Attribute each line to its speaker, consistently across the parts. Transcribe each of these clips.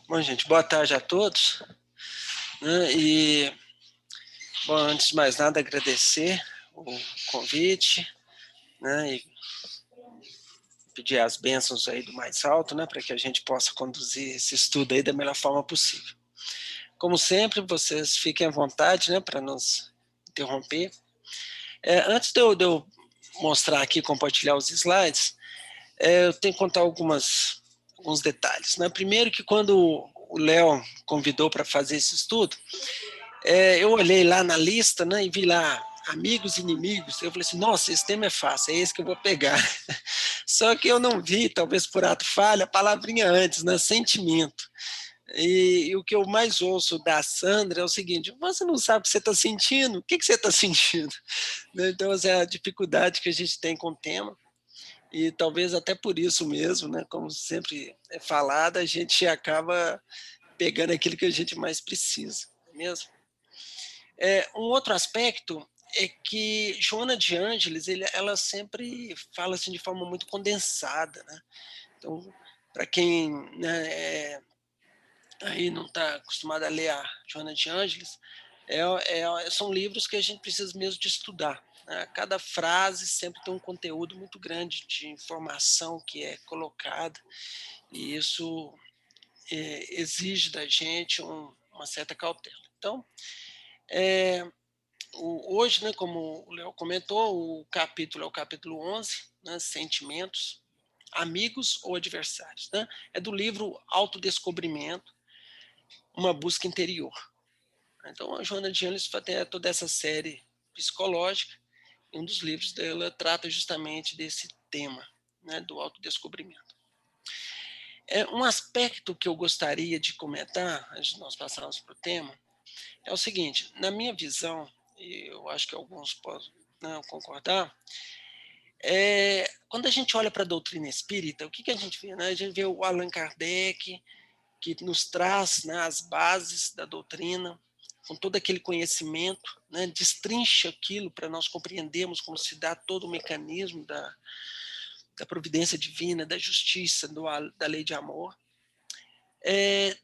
Speaker 1: Bom, gente, boa tarde a todos. Né? Bom, antes de mais nada, agradecer o convite, né? E pedir as bênçãos aí do mais alto, né? Para que a gente possa conduzir esse estudo aí da melhor forma possível. Como sempre, vocês fiquem à vontade, né? Para nos interromper. Antes de eu mostrar aqui, compartilhar os slides, eu tenho que contar alguns detalhes. Né? Primeiro que quando o Léo convidou para fazer esse estudo, eu olhei lá na lista, né, e vi lá amigos e inimigos. Eu falei assim, nossa, esse tema é fácil, é esse que eu vou pegar. Só que eu não vi, talvez por ato falha, a palavrinha antes, né, sentimento. E o que eu mais ouço da Sandra é o seguinte, você não sabe o que você está sentindo? O que você está sentindo? Então, essa é a dificuldade que a gente tem com o tema. E talvez até por isso mesmo, né, como sempre é falado, a gente acaba pegando aquilo que a gente mais precisa, não é mesmo? Um outro aspecto é que Joana de Ângeles, ela sempre fala assim de forma muito condensada, né? Então, para quem, né, aí não está acostumado a ler a Joana de Ângeles, são livros que a gente precisa mesmo de estudar. Né? Cada frase sempre tem um conteúdo muito grande de informação que é colocada, e isso exige da gente uma certa cautela. Então, hoje, né, como o Léo comentou, o capítulo é o capítulo 11, né, Sentimentos, Amigos ou Adversários. Né? É do livro Autodescobrimento, Uma Busca Interior. Então, a Joana de Ângeles tem toda essa série psicológica, e um dos livros dela trata justamente desse tema, né, do autodescobrimento. Um aspecto que eu gostaria de comentar, antes de nós passarmos para o tema, é o seguinte, na minha visão, e eu acho que alguns podem, né, concordar, quando a gente olha para a doutrina espírita, o que a gente vê? Né? A gente vê o Allan Kardec, que nos traz, né, as bases da doutrina, com todo aquele conhecimento, né, destrincha aquilo para nós compreendermos como se dá todo o mecanismo da providência divina, da justiça, da lei de amor.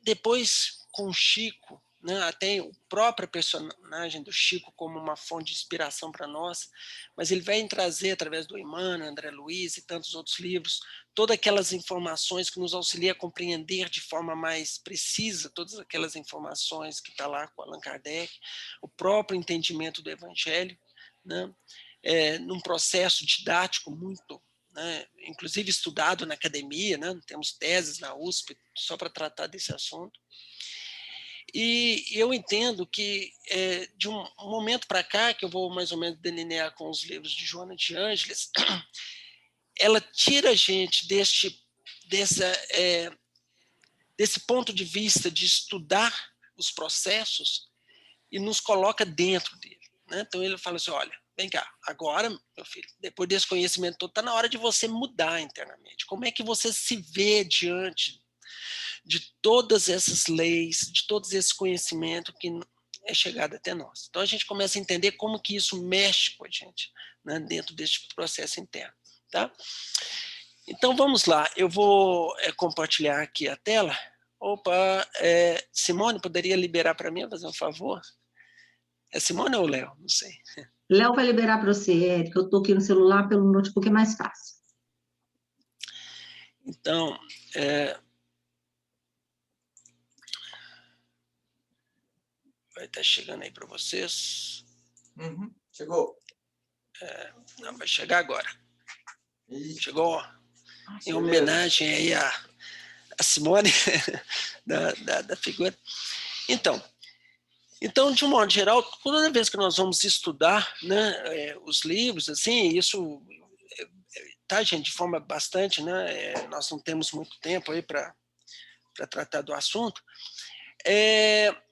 Speaker 1: Depois, com Chico, né, até o próprio personagem do Chico como uma fonte de inspiração para nós, mas ele vai trazer, através do Emmanuel, André Luiz e tantos outros livros, todas aquelas informações que nos auxiliam a compreender de forma mais precisa todas aquelas informações que está lá com Allan Kardec, o próprio entendimento do Evangelho, né, num processo didático muito, né, inclusive estudado na academia, né, temos teses na USP só para tratar desse assunto. E eu entendo que de um momento para cá, que eu vou mais ou menos delinear com os livros de Joana de Ângeles, ela tira a gente desse ponto de vista de estudar os processos e nos coloca dentro dele. Né? Então ele fala assim, olha, vem cá, agora, meu filho, depois desse conhecimento todo, está na hora de você mudar internamente. Como é que você se vê diante de todas essas leis, de todos esses conhecimentos que é chegado até nós? Então a gente começa a entender como que isso mexe com a gente, né, dentro deste processo interno. Tá? Então vamos lá, eu vou compartilhar aqui a tela. Opa, Simone, poderia liberar para mim, fazer um favor? É Simone ou Léo? Não sei.
Speaker 2: Léo vai liberar para você, Érica. Eu estou aqui no celular, pelo notebook é mais fácil.
Speaker 1: Então, vai estar chegando aí para vocês.
Speaker 3: Uhum, chegou.
Speaker 1: Não, vai chegar agora. Chegou em homenagem aí a Simone, da figura. Então, de um modo geral, toda vez que nós vamos estudar, né, os livros, assim, isso, tá, gente, de forma bastante, né, nós não temos muito tempo aí para tratar do assunto,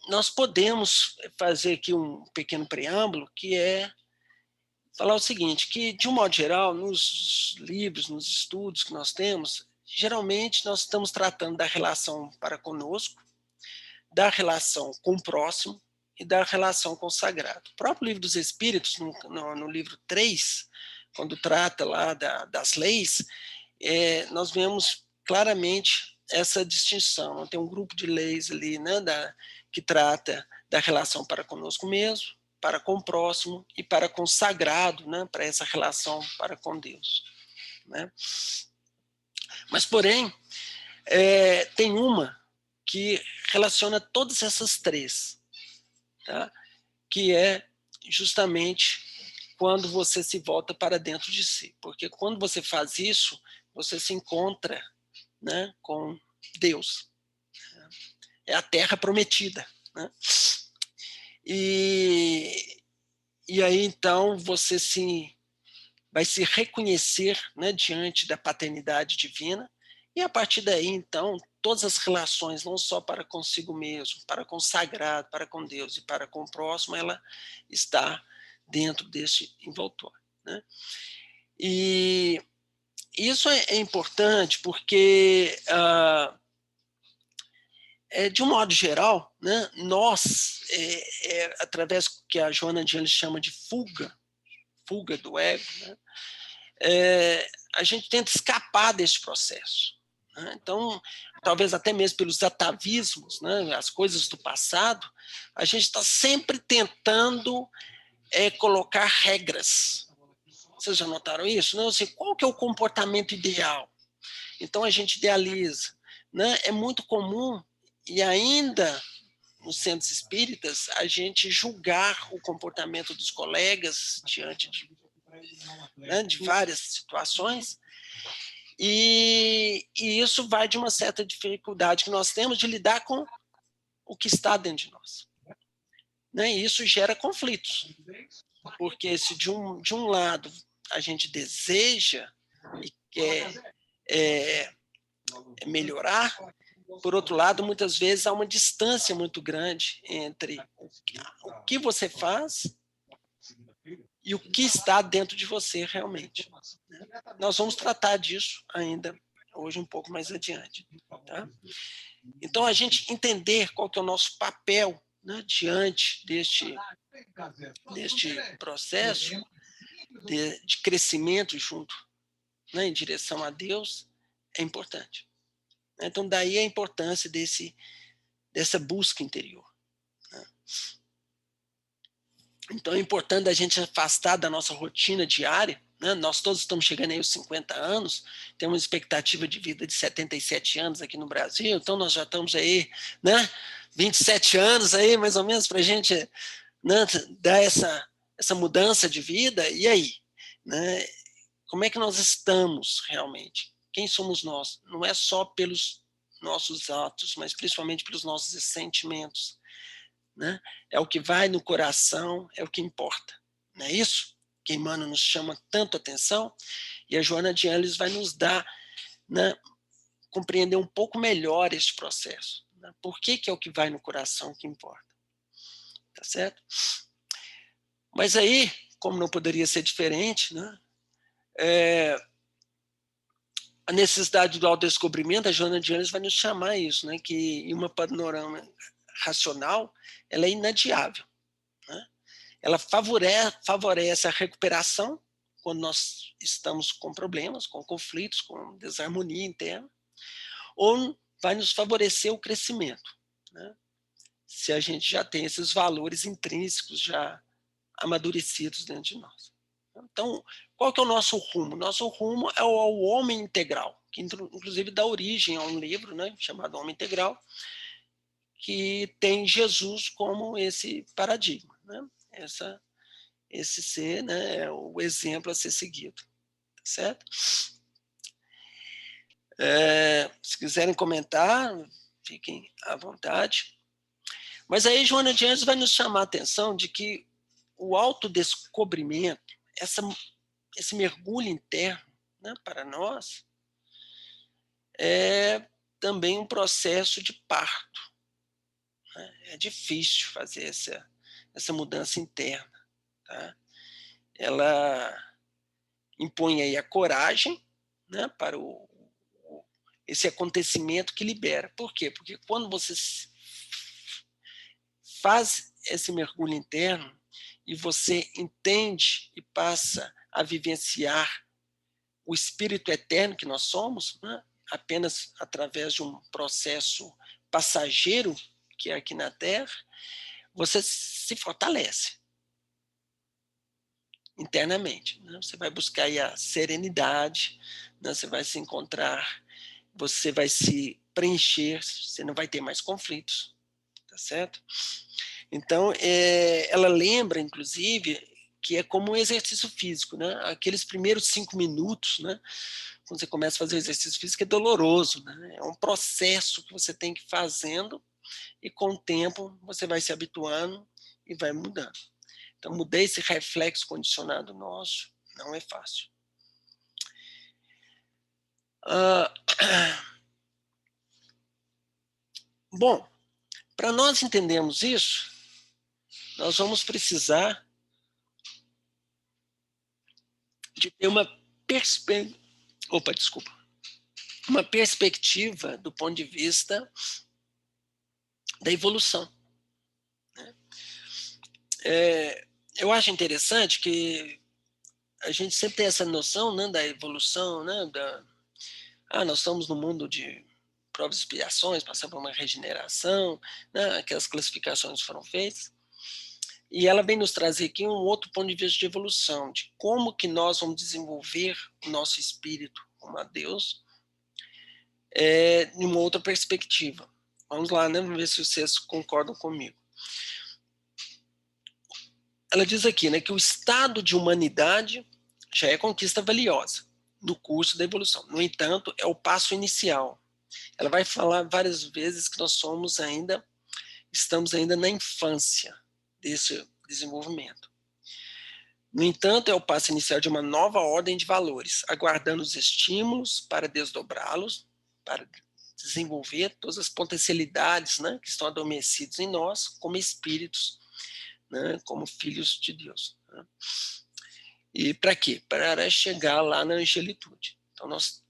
Speaker 1: nós podemos fazer aqui um pequeno preâmbulo, que é falar o seguinte, que, de um modo geral, nos livros, nos estudos que nós temos, geralmente nós estamos tratando da relação para conosco, da relação com o próximo e da relação com o sagrado. O próprio Livro dos Espíritos, no livro 3, quando trata lá das leis, nós vemos claramente essa distinção, não tem um grupo de leis ali, né, que trata da relação para conosco mesmo, para com o próximo e para com o sagrado, né, para essa relação para com Deus, né? Mas, porém, tem uma que relaciona todas essas três, tá? Que é justamente quando você se volta para dentro de si, porque quando você faz isso, você se encontra, né, com Deus. É a terra prometida, né? E aí, então, você vai se reconhecer, né, diante da paternidade divina, e a partir daí, então, todas as relações, não só para consigo mesmo, para com o sagrado, para com Deus e para com o próximo, ela está dentro deste envoltório, né? E isso é importante porque, de um modo geral, né, nós, através do que a Joana de Angelis chama de fuga do ego, né, a gente tenta escapar desse processo, né? Então, talvez até mesmo pelos atavismos, né, as coisas do passado, a gente está sempre tentando colocar regras. Vocês já notaram isso? Não? Assim, qual que é o comportamento ideal? Então, a gente idealiza, né? É muito comum, e ainda nos centros espíritas, a gente julgar o comportamento dos colegas diante de várias situações, e isso vai de uma certa dificuldade que nós temos de lidar com o que está dentro de nós, né? E isso gera conflitos, porque se de um lado a gente deseja e quer melhorar, por outro lado, muitas vezes há uma distância muito grande entre o que você faz e o que está dentro de você realmente, né? Nós vamos tratar disso ainda hoje um pouco mais adiante, tá? Então, a gente entender qual que é o nosso papel, né, diante deste processo de crescimento junto, né, em direção a Deus, é importante. Então, daí a importância dessa busca interior, né? Então, é importante a gente afastar da nossa rotina diária, né? Nós todos estamos chegando aí aos 50 anos, temos uma expectativa de vida de 77 anos aqui no Brasil, então nós já estamos aí, né, 27 anos aí, mais ou menos, para a gente, né, dar essa mudança de vida. E aí, né, como é que nós estamos realmente? Quem somos nós? Não é só pelos nossos atos, mas principalmente pelos nossos sentimentos, né? É o que vai no coração, é o que importa, não é isso? Que Emmanuel nos chama tanto atenção, e a Joana de Angelis vai nos dar, né, compreender um pouco melhor este processo, né? Por que é o que vai no coração que importa, tá certo? Mas aí, como não poderia ser diferente, né, a necessidade do autodescobrimento, a Joana de Angelis vai nos chamar isso, né, que em uma panorama racional, ela é inadiável, né? Ela favorece a recuperação quando nós estamos com problemas, com conflitos, com desarmonia interna, ou vai nos favorecer o crescimento, né, se a gente já tem esses valores intrínsecos já amadurecidos dentro de nós. Então, qual que é o nosso rumo? Nosso rumo é o homem integral, que inclusive dá origem a um livro, né, chamado Homem Integral, que tem Jesus como esse paradigma, né? Esse ser, né, é o exemplo a ser seguido, tá certo? Se quiserem comentar, fiquem à vontade. Mas aí Joana de Angelis vai nos chamar a atenção de que o autodescobrimento, esse mergulho interno, né, para nós, é também um processo de parto, né? É difícil fazer essa mudança interna, tá? Ela impõe aí a coragem, né, para esse acontecimento que libera. Por quê? Porque quando você faz esse mergulho interno e você entende e passa a vivenciar o espírito eterno que nós somos, né, apenas através de um processo passageiro, que é aqui na Terra, você se fortalece internamente, né? Você vai buscar aí a serenidade, né? Você vai se encontrar, você vai se preencher, você não vai ter mais conflitos, tá certo? Então, ela lembra, inclusive, que é como um exercício físico, né? Aqueles primeiros 5 minutos, né? Quando você começa a fazer o exercício físico, é doloroso, né? É um processo que você tem que ir fazendo e com o tempo você vai se habituando e vai mudando. Então, mudar esse reflexo condicionado nosso não é fácil. Bom, para nós entendermos isso, nós vamos precisar de ter uma perspectiva do ponto de vista da evolução. Eu acho interessante que a gente sempre tem essa noção, né, da evolução, né, nós estamos no mundo de provas e expiações, passar por uma regeneração, né, aquelas classificações foram feitas, e ela vem nos trazer aqui um outro ponto de vista de evolução, de como que nós vamos desenvolver o nosso espírito como a Deus, em uma outra perspectiva. Vamos lá, né, vamos ver se vocês concordam comigo. Ela diz aqui, né, que o estado de humanidade já é conquista valiosa no curso da evolução. No entanto, é o passo inicial. Ela vai falar várias vezes que nós estamos ainda na infância desse desenvolvimento. No entanto, é o passo inicial de uma nova ordem de valores, aguardando os estímulos para desdobrá-los, para desenvolver todas as potencialidades, né, que estão adormecidos em nós como espíritos, né, como filhos de Deus. Né? E para quê? Para chegar lá na angelitude. Então, nós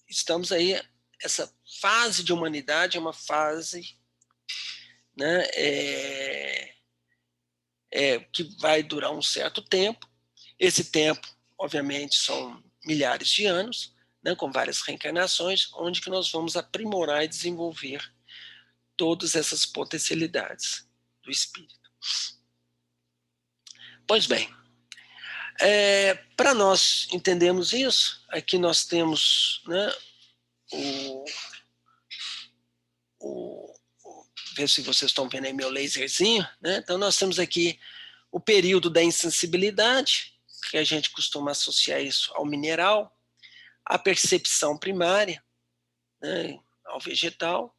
Speaker 1: estamos aí, essa fase de humanidade é uma fase, né, que vai durar um certo tempo. Esse tempo, obviamente, são milhares de anos, né, com várias reencarnações, onde que nós vamos aprimorar e desenvolver todas essas potencialidades do espírito. Pois bem, para nós entendermos isso, aqui nós temos, né, ver se vocês estão vendo aí meu laserzinho, né? Então nós temos aqui o período da insensibilidade, que a gente costuma associar isso ao mineral, a percepção primária, né, ao vegetal,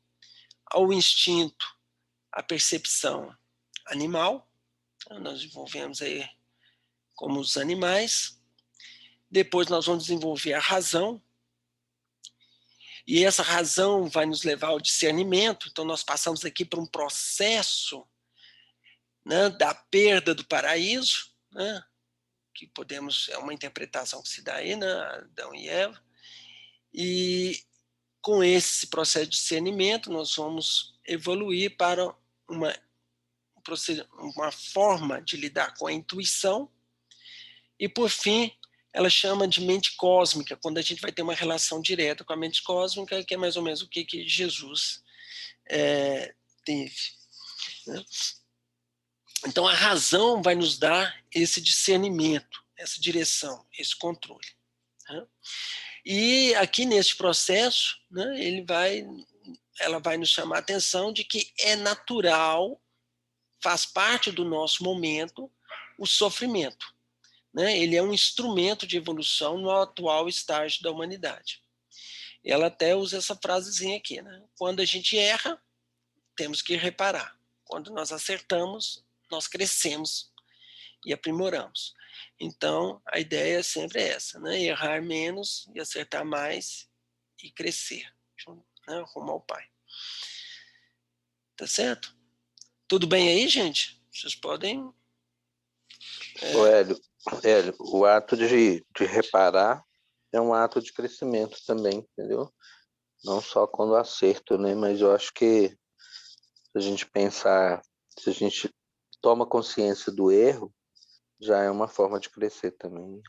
Speaker 1: ao instinto, a percepção animal, então nós desenvolvemos aí como os animais, depois nós vamos desenvolver a razão, e essa razão vai nos levar ao discernimento, então nós passamos aqui por um processo, né, da perda do paraíso, né, que é uma interpretação que se dá aí, né, Adão e Eva, e com esse processo de discernimento nós vamos evoluir para uma forma de lidar com a intuição, e por fim ela chama de mente cósmica, quando a gente vai ter uma relação direta com a mente cósmica, que é mais ou menos o que Jesus teve. Né? Então a razão vai nos dar esse discernimento, essa direção, esse controle. Né? E aqui neste processo, né, ela vai nos chamar a atenção de que é natural, faz parte do nosso momento, o sofrimento. Né? Ele é um instrumento de evolução no atual estágio da humanidade. Ela até usa essa frasezinha aqui, né? Quando a gente erra, temos que reparar. Quando nós acertamos, nós crescemos e aprimoramos. Então, a ideia sempre é essa, né? Errar menos e acertar mais e crescer, né? Rumo ao Pai. Tá certo? Tudo bem aí, gente? Vocês podem...
Speaker 4: Hélio, o ato de reparar é um ato de crescimento também, entendeu? Não só quando acerto, né? Mas eu acho que se a gente pensar, se a gente toma consciência do erro, já é uma forma de crescer também.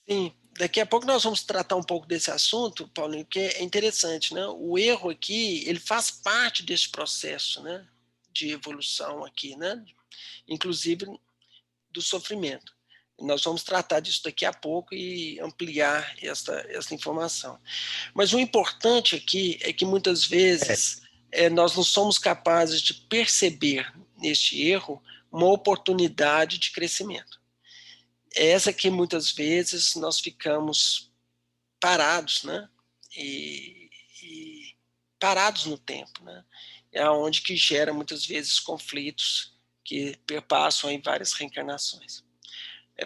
Speaker 1: Sim, daqui a pouco nós vamos tratar um pouco desse assunto, Paulinho, que é interessante, né? O erro aqui, ele faz parte desse processo, né, de evolução aqui, né? Inclusive do sofrimento. Nós vamos tratar disso daqui a pouco e ampliar essa informação. Mas o importante aqui é que muitas vezes nós não somos capazes de perceber neste erro uma oportunidade de crescimento. É essa que muitas vezes nós ficamos parados, né? E parados no tempo, né? É onde que gera muitas vezes conflitos que perpassam em várias reencarnações.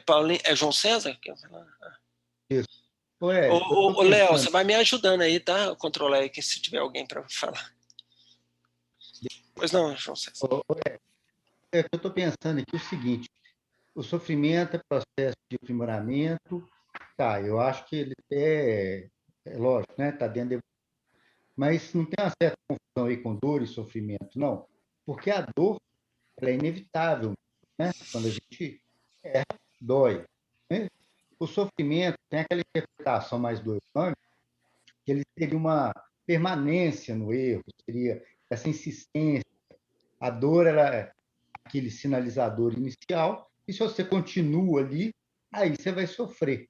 Speaker 1: Paulinho, João César?
Speaker 5: Isso. Ué,
Speaker 1: Ô, Léo, você vai me ajudando aí, tá? Eu controlar aqui se tiver alguém para falar. Pois não, João César.
Speaker 5: Eu estou pensando aqui o seguinte: o sofrimento é processo de aprimoramento, tá? Eu acho que ele é lógico, né? Está dentro de... Mas não tem uma certa confusão aí com dor e sofrimento, não? Porque a dor ela é inevitável, né? Quando a gente erra, dói, né? O sofrimento tem aquela interpretação mais do Emmanuel, que ele teria uma permanência no erro, seria essa insistência. A dor ela é aquele sinalizador inicial, e se você continua ali, aí você vai sofrer.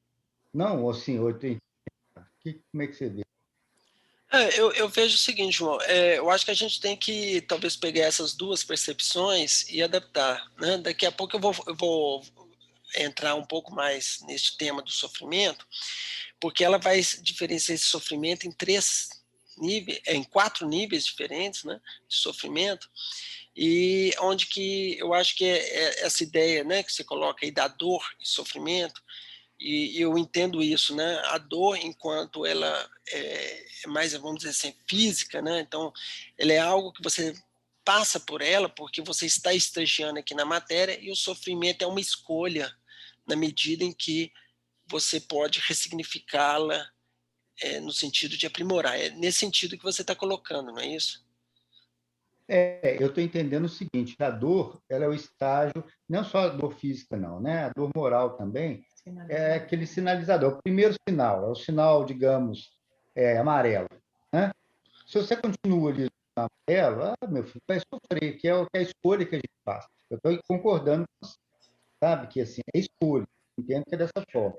Speaker 5: Não, assim, como é que você vê?
Speaker 1: Eu vejo o seguinte, João, eu acho que a gente tem que talvez pegar essas duas percepções e adaptar, né? Daqui a pouco eu vou entrar um pouco mais neste tema do sofrimento, porque ela vai diferenciar esse sofrimento em em 4 níveis diferentes, né, de sofrimento, e onde que eu acho que essa ideia, né, que você coloca aí da dor e sofrimento, e eu entendo isso, né, a dor enquanto ela é mais, vamos dizer assim, física, né, então ela é algo que você passa por ela porque você está estagiando aqui na matéria, e o sofrimento é uma escolha na medida em que você pode ressignificá-la no sentido de aprimorar. É nesse sentido que você está colocando, não é isso?
Speaker 5: Eu estou entendendo o seguinte: a dor, ela é o estágio, não só a dor física, não, né? A dor moral também é aquele sinalizador. O primeiro sinal, é o sinal, digamos, amarelo, né? Se você continua ali no amarelo, meu filho, vai sofrer, que é a escolha que a gente faz. Eu estou concordando, sabe, que assim, é escolha, entendo que é dessa forma.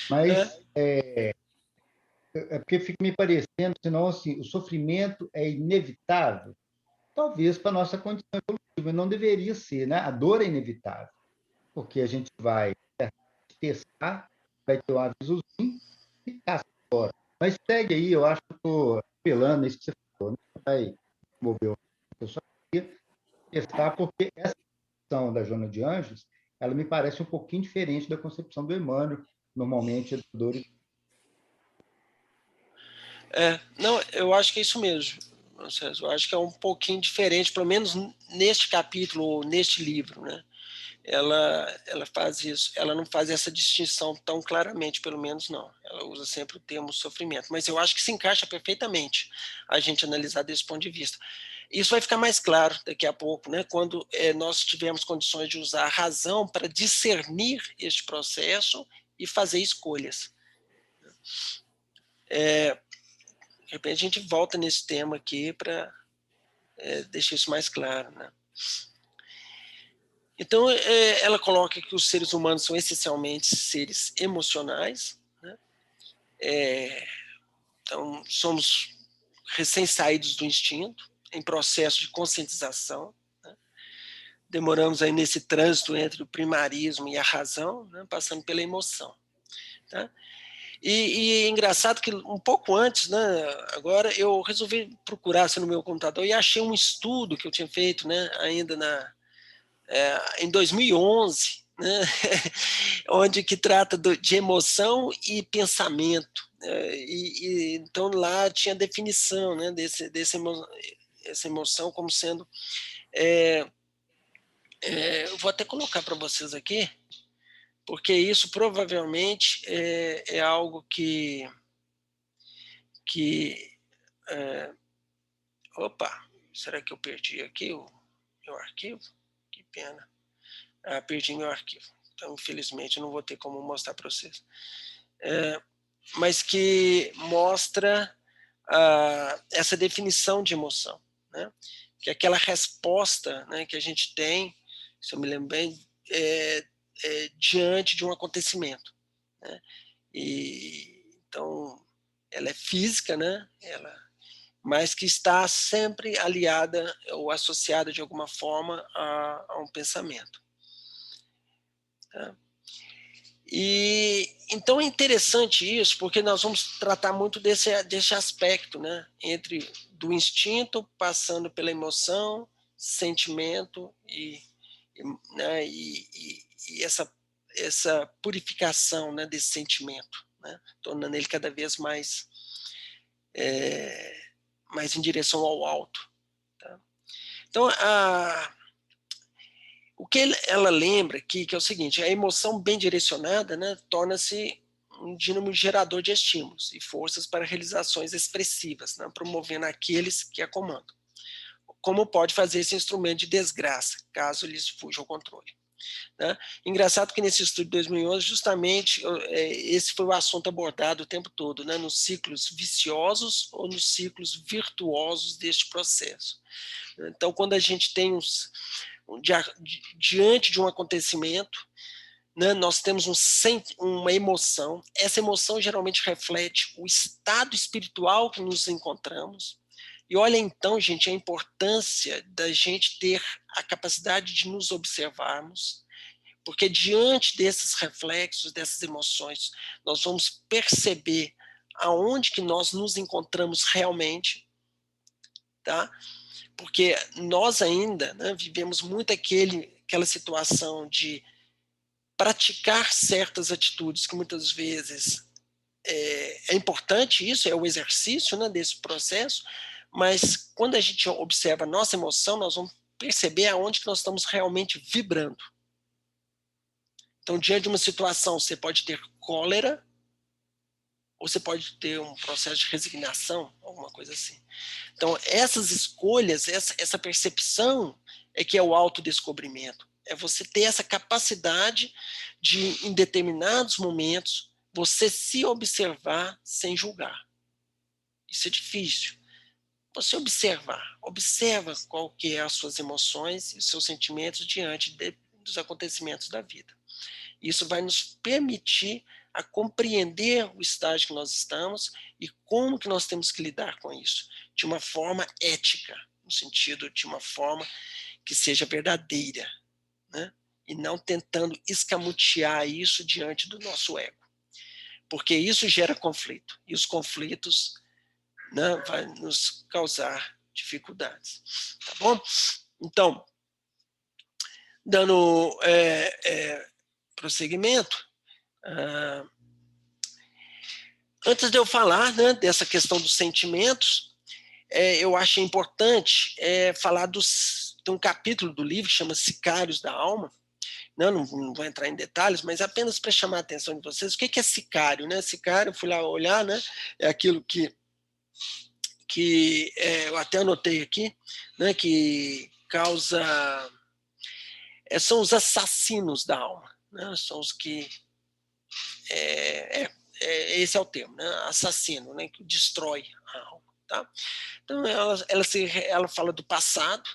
Speaker 5: Mas é porque fica me parecendo, senão, assim, o sofrimento é inevitável, talvez para a nossa condição evolutiva, não deveria ser, né? A dor é inevitável, porque a gente vai testar, vai ter um avisozinho e passa fora. Mas segue aí, eu acho que estou apelando isso que você falou, né? Vai mover o... Eu só queria testar, porque essa concepção da Joana de Anjos, ela me parece um pouquinho diferente da concepção do Emmanuel, normalmente, a dor e...
Speaker 1: Não, eu acho que é isso mesmo. Eu acho que é um pouquinho diferente, pelo menos neste capítulo, ou neste livro, né? Ela faz isso, ela não faz essa distinção tão claramente, pelo menos não. Ela usa sempre o termo sofrimento, mas eu acho que se encaixa perfeitamente a gente analisar desse ponto de vista. Isso vai ficar mais claro daqui a pouco, né? Quando nós tivermos condições de usar a razão para discernir este processo e fazer escolhas. De repente a gente volta nesse tema aqui para deixar isso mais claro, né? Então, ela coloca que os seres humanos são essencialmente seres emocionais, né? Então, somos recém-saídos do instinto, em processo de conscientização, né? Demoramos aí nesse trânsito entre o primarismo e a razão, né? Passando pela emoção, tá? E é engraçado que um pouco antes, né, agora eu resolvi procurar assim, no meu computador e achei um estudo que eu tinha feito, né, ainda em 2011, né, onde que trata de emoção e pensamento. Então lá tinha definição, né, essa emoção como sendo... eu vou até colocar para vocês aqui, porque isso provavelmente é algo que opa, será que eu perdi aqui o meu arquivo? Que pena. Perdi meu arquivo. Então, infelizmente, eu não vou ter como mostrar para vocês. mas que mostra essa definição de emoção, né? Que é aquela resposta, né, que a gente tem, se eu me lembro bem, diante de um acontecimento, né? Então, ela é física, né? Mas que está sempre aliada ou associada de alguma forma a um pensamento. Tá? E então é interessante isso, porque nós vamos tratar muito desse aspecto, né? Do instinto, passando pela emoção, sentimento né? e essa purificação, né, desse sentimento, né? Tornando ele cada vez mais em direção ao alto. Tá? Então, o que ela lembra aqui, que é o seguinte: a emoção bem direcionada, né, torna-se um dínamo gerador de estímulos e forças para realizações expressivas, né, promovendo aqueles que a comandam. Como pode fazer esse instrumento de desgraça, caso lhes fuja o controle. Né? Engraçado que nesse estudo de 2011, justamente, esse foi o assunto abordado o tempo todo, né? Nos ciclos viciosos ou nos ciclos virtuosos deste processo. Então, quando a gente tem diante de um acontecimento, né, nós temos uma emoção, essa emoção geralmente reflete o estado espiritual que nos encontramos. E olha então, gente, a importância da gente ter a capacidade de nos observarmos, porque diante desses reflexos, dessas emoções, nós vamos perceber aonde que nós nos encontramos realmente, tá? Porque nós ainda, né, vivemos muito aquela situação de praticar certas atitudes que muitas vezes é importante, isso é o exercício, né, desse processo, mas quando a gente observa a nossa emoção, nós vamos perceber aonde que nós estamos realmente vibrando. Então, diante de uma situação, você pode ter cólera, ou você pode ter um processo de resignação, alguma coisa assim. Então, essas escolhas, essa percepção é que é o autodescobrimento. É você ter essa capacidade de, em determinados momentos, você se observar sem julgar. Isso é difícil. Você observa qual que é as suas emoções e os seus sentimentos diante dos acontecimentos da vida. Isso vai nos permitir a compreender o estágio que nós estamos e como que nós temos que lidar com isso, de uma forma ética, no sentido de uma forma que seja verdadeira, né? E não tentando escamotear isso diante do nosso ego, porque isso gera conflito, e os conflitos, né, vai nos causar dificuldades, tá bom? Então, dando prosseguimento, antes de eu falar, né, dessa questão dos sentimentos, eu achei importante falar tem um capítulo do livro que chama Sicários da Alma. Não vou entrar em detalhes, mas apenas para chamar a atenção de vocês. O que é sicário? Né? Sicário, fui lá olhar, né? É aquilo que eu até anotei aqui, né? Que causa... são os assassinos da alma, né? São os que... esse é o termo, né? Assassino, né? Que destrói a alma. Tá? Então, ela fala do passado,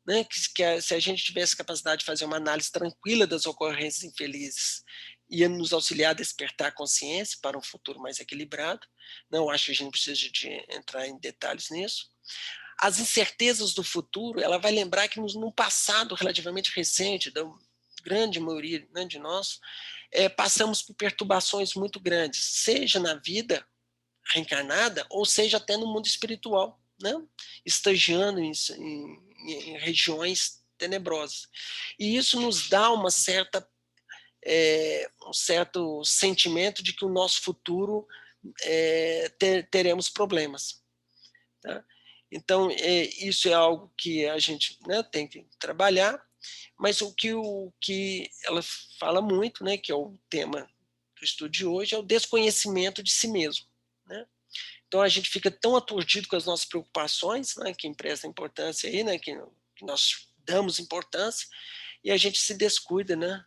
Speaker 1: né, que se a gente tivesse capacidade de fazer uma análise tranquila das ocorrências infelizes, ia nos auxiliar a despertar a consciência para um futuro mais equilibrado. Não acho que a gente precisa de entrar em detalhes nisso. As incertezas do futuro, ela vai lembrar que no passado relativamente recente, da grande maioria, né, de nós, passamos por perturbações muito grandes, seja na vida reencarnada, ou seja até no mundo espiritual, né? Estagiando em regiões tenebrosas. E isso nos dá um certo sentimento de que o nosso futuro teremos problemas. Tá? Então, isso é algo que a gente, né, tem que trabalhar, mas o que ela fala muito, né, que é o tema do estudo de hoje, é o desconhecimento de si mesmo. Né? Então a gente fica tão aturdido com as nossas preocupações, né, que empresta importância aí, né, que nós damos importância, e a gente se descuida, né,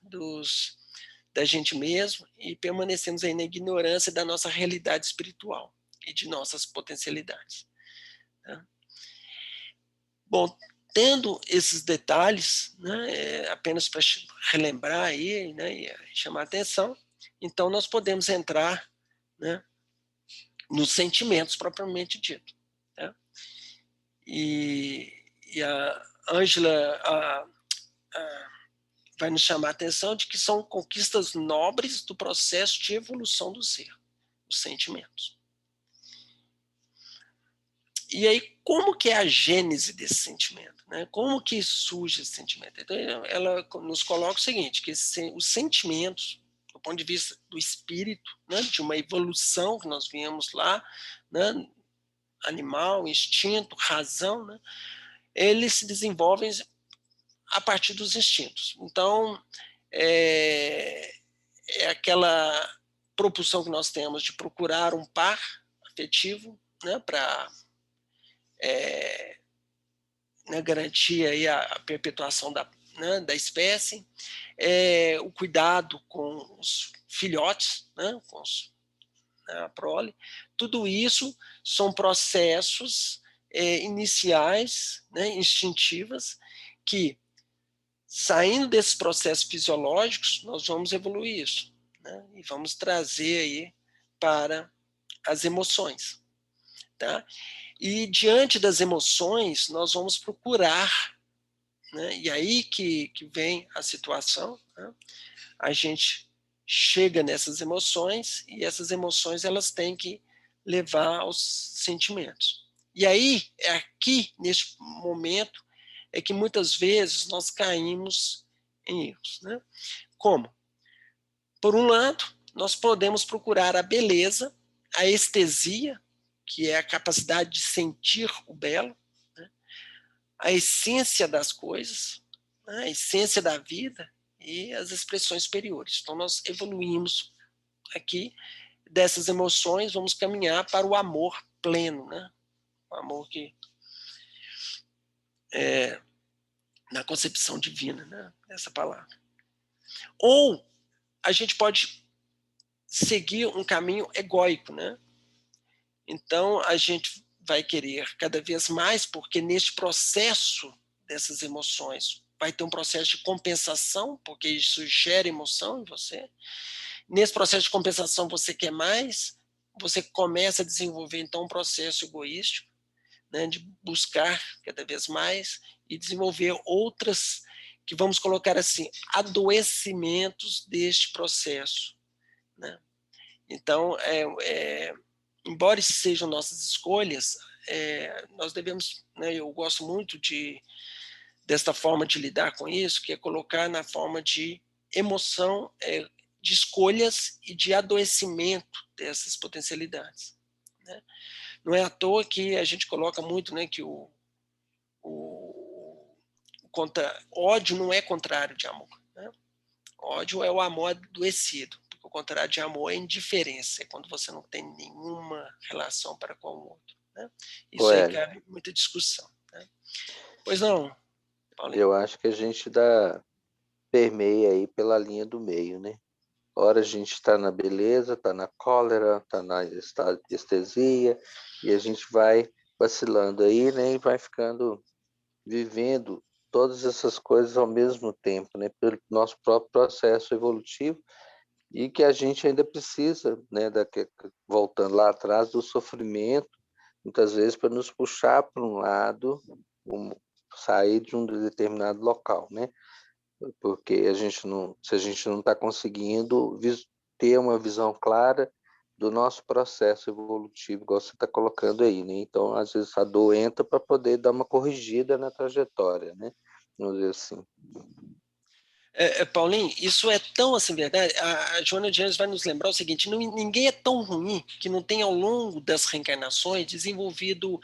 Speaker 1: da gente mesmo e permanecemos aí na ignorância da nossa realidade espiritual e de nossas potencialidades. Tá? Bom, tendo esses detalhes, né, apenas para relembrar aí, né, e chamar a atenção, então nós podemos entrar, né, nos sentimentos propriamente dito. Tá? E a Ângela vai nos chamar a atenção de que são conquistas nobres do processo de evolução do ser, os sentimentos. E aí, como que é a gênese desse sentimento? Né? Como que surge esse sentimento? Então, ela nos coloca o seguinte, que os sentimentos, do ponto de vista do espírito, né, de uma evolução que nós vimos lá, né, animal, instinto, razão, né, eles se desenvolvem a partir dos instintos. Então, é aquela propulsão que nós temos de procurar um par afetivo, né, para né, garantir aí a perpetuação da espécie, o cuidado com os filhotes, né, com a prole. Tudo isso são processos iniciais, né, instintivas, que, saindo desses processos fisiológicos, nós vamos evoluir isso, né? E vamos trazer aí para as emoções. Tá? E diante das emoções, nós vamos procurar, né? E aí que vem a situação, né? A gente chega nessas emoções e essas emoções elas têm que levar aos sentimentos. E aí, é aqui, neste momento, é que muitas vezes nós caímos em erros. Né? Como? Por um lado, nós podemos procurar a beleza, a estesia, que é a capacidade de sentir o belo, né? A essência das coisas, né? A essência da vida e as expressões superiores. Então, nós evoluímos aqui dessas emoções, vamos caminhar para o amor pleno, né? O amor que é na concepção divina, né? Essa palavra. Ou a gente pode seguir um caminho egóico, né? Então a gente vai querer cada vez mais, porque neste processo dessas emoções vai ter um processo de compensação, porque isso gera emoção em você. Nesse processo de compensação você quer mais, você começa a desenvolver então um processo egoístico, né, de buscar cada vez mais e desenvolver outras, que vamos colocar assim, adoecimentos deste processo. Né? Então, embora sejam nossas escolhas, nós devemos, né, eu gosto muito desta forma de lidar com isso, que é colocar na forma de emoção, de escolhas e de adoecimento dessas potencialidades. Né? Não é à toa que a gente coloca muito, né, que o ódio não é contrário de amor. Né? Ódio é o amor adoecido. O contrário de amor é indiferença, é quando você não tem nenhuma relação para com o outro. Né? Isso aí cabe muita discussão. Né? Pois não, Paulinho?
Speaker 4: Eu acho que a gente permeia aí pela linha do meio, né? Ora a gente está na beleza, está na cólera, está na estesia, e a gente vai vacilando aí, né? E vai vivendo todas essas coisas ao mesmo tempo, né? Pelo nosso próprio processo evolutivo, e que a gente ainda precisa, né? Voltando lá atrás, do sofrimento, muitas vezes para nos puxar para um lado, sair de um determinado local, né? Porque se a gente não está conseguindo ter uma visão clara do nosso processo evolutivo, igual você está colocando aí, né? Então, às vezes, a dor entra para poder dar uma corrigida na trajetória, né? Vamos dizer assim.
Speaker 1: Paulinho, isso é tão assim verdade. A Joana de Anjos vai nos lembrar o seguinte: ninguém é tão ruim que não tenha ao longo das reencarnações desenvolvido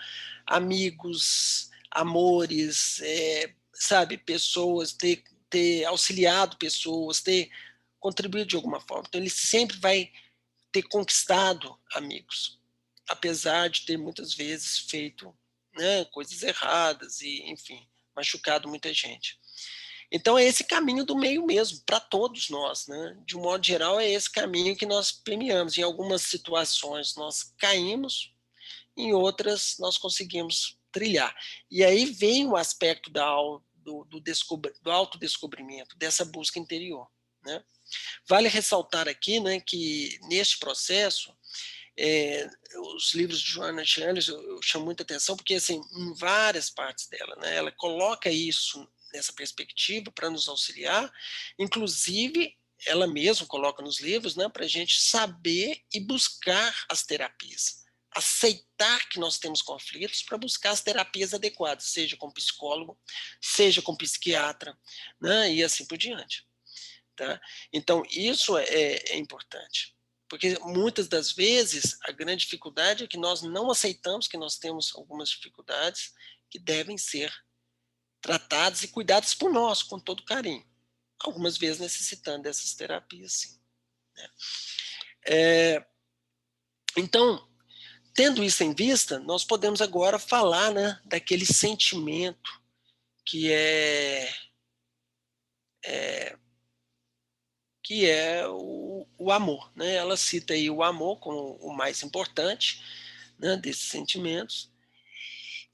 Speaker 1: amigos, amores, sabe, pessoas, ter auxiliado pessoas, ter contribuído de alguma forma. Então ele sempre vai ter conquistado amigos, apesar de ter muitas vezes feito, né, coisas erradas e, enfim, machucado muita gente. Então, é esse caminho do meio mesmo, para todos nós, né? De um modo geral, é esse caminho que nós premiamos. Em algumas situações, nós caímos, em outras, nós conseguimos trilhar. E aí vem o aspecto do autodescobrimento, dessa busca interior, né? Vale ressaltar aqui, né, que neste processo, os livros de Joana de Ângeles, eu chamo muita atenção, porque assim, em várias partes dela, né, ela coloca isso nessa perspectiva para nos auxiliar, inclusive ela mesma coloca nos livros, né, para a gente saber e buscar as terapias, aceitar que nós temos conflitos para buscar as terapias adequadas, seja com psicólogo, seja com psiquiatra, né, e assim por diante. Tá? Então, isso é importante, porque muitas das vezes a grande dificuldade é que nós não aceitamos que nós temos algumas dificuldades que devem ser tratadas e cuidadas por nós, com todo carinho. Algumas vezes necessitando dessas terapias, sim. Né? Então, tendo isso em vista, nós podemos agora falar, né, daquele sentimento que é o amor. Né? Ela cita aí o amor como o mais importante, né, desses sentimentos.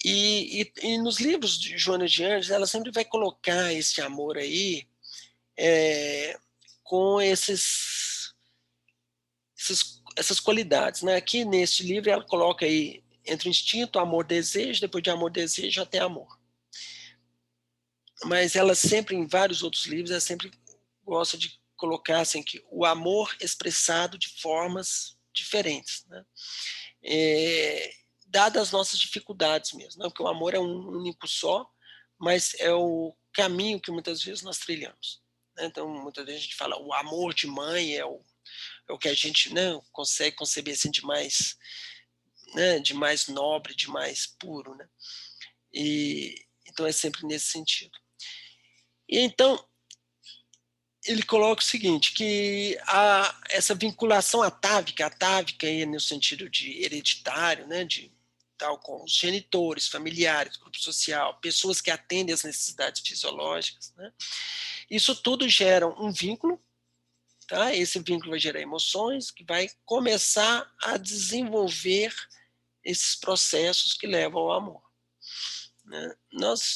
Speaker 1: E nos livros de Joana de Ângeles, ela sempre vai colocar esse amor aí com essas qualidades. Né? Aqui nesse livro ela coloca aí entre instinto, amor, desejo, depois de amor, desejo, até amor. Mas ela sempre, em vários outros livros, ela sempre gosta de colocar assim, que o amor expressado de formas diferentes, né? Dadas as nossas dificuldades mesmo, né? Porque o amor é um único só, mas é o caminho que muitas vezes nós trilhamos. Né? Então, muitas vezes a gente fala, o amor de mãe é o que a gente, né, consegue conceber assim, de mais nobre, de mais puro. Né? Então, é sempre nesse sentido. E então, ele coloca o seguinte, que essa vinculação atávica é no sentido de hereditário, né, de tal com os genitores, familiares, grupo social, pessoas que atendem às necessidades fisiológicas, né, isso tudo gera um vínculo, tá? Esse vínculo vai gerar emoções, que vai começar a desenvolver esses processos que levam ao amor. Né?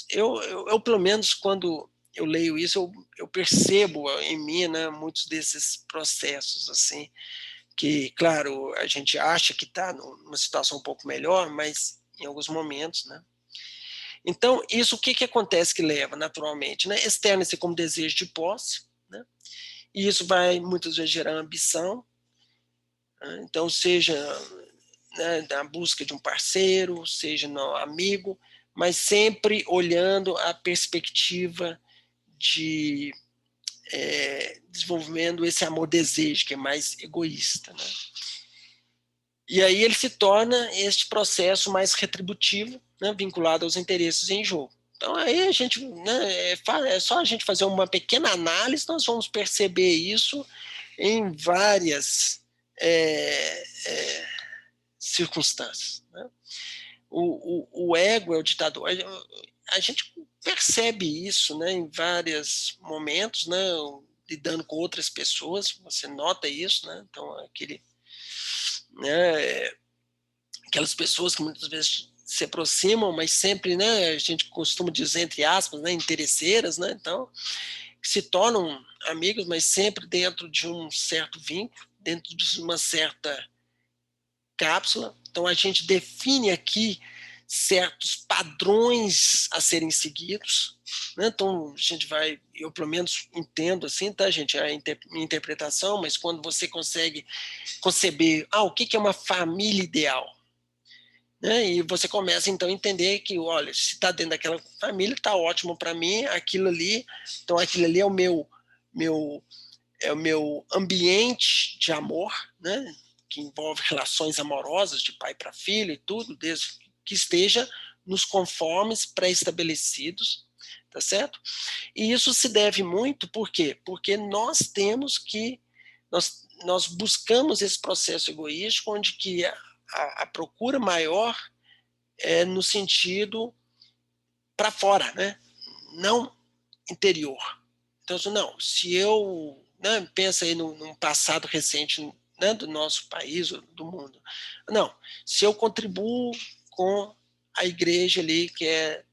Speaker 1: Eu, pelo menos, quando eu leio isso, eu percebo em mim, né, muitos desses processos, assim, que, claro, a gente acha que está numa situação um pouco melhor, mas em alguns momentos, né? Então, isso o que acontece que leva, naturalmente? Né? Externa-se como desejo de posse, né? E isso vai, muitas vezes, gerar ambição, né? Então, seja, né, na busca de um parceiro, seja no amigo, mas sempre olhando a perspectiva de desenvolvendo esse amor-desejo, que é mais egoísta. Né? E aí ele se torna este processo mais retributivo, né, vinculado aos interesses em jogo. Então aí a gente, né, é só a gente fazer uma pequena análise, nós vamos perceber isso em várias circunstâncias. Né? O ego é o ditador. A gente percebe isso, né, em vários momentos, né, lidando com outras pessoas, você nota isso, né? Então aquelas pessoas que muitas vezes se aproximam, mas sempre, né, a gente costuma dizer entre aspas, né, interesseiras, né? Então que se tornam amigos, mas sempre dentro de um certo vínculo, dentro de uma certa cápsula. Então a gente define aqui certos padrões a serem seguidos, né? Então a gente vai, eu pelo menos entendo assim, tá, gente, a minha interpretação, mas quando você consegue conceber, o que é uma família ideal, né? E você começa então a entender que, olha, se está dentro daquela família, está ótimo para mim, aquilo ali, então aquilo ali é o meu ambiente de amor, né? Que envolve relações amorosas de pai para filho e tudo, desde que esteja nos conformes pré-estabelecidos, tá certo? E isso se deve muito, por quê? Porque nós temos que, nós buscamos esse processo egoístico, onde que a procura maior é no sentido para fora, né? Não interior. Então, não, se eu, né, pensa aí num passado recente, né, do nosso país, do mundo, não, se eu contribuo com a igreja ali que é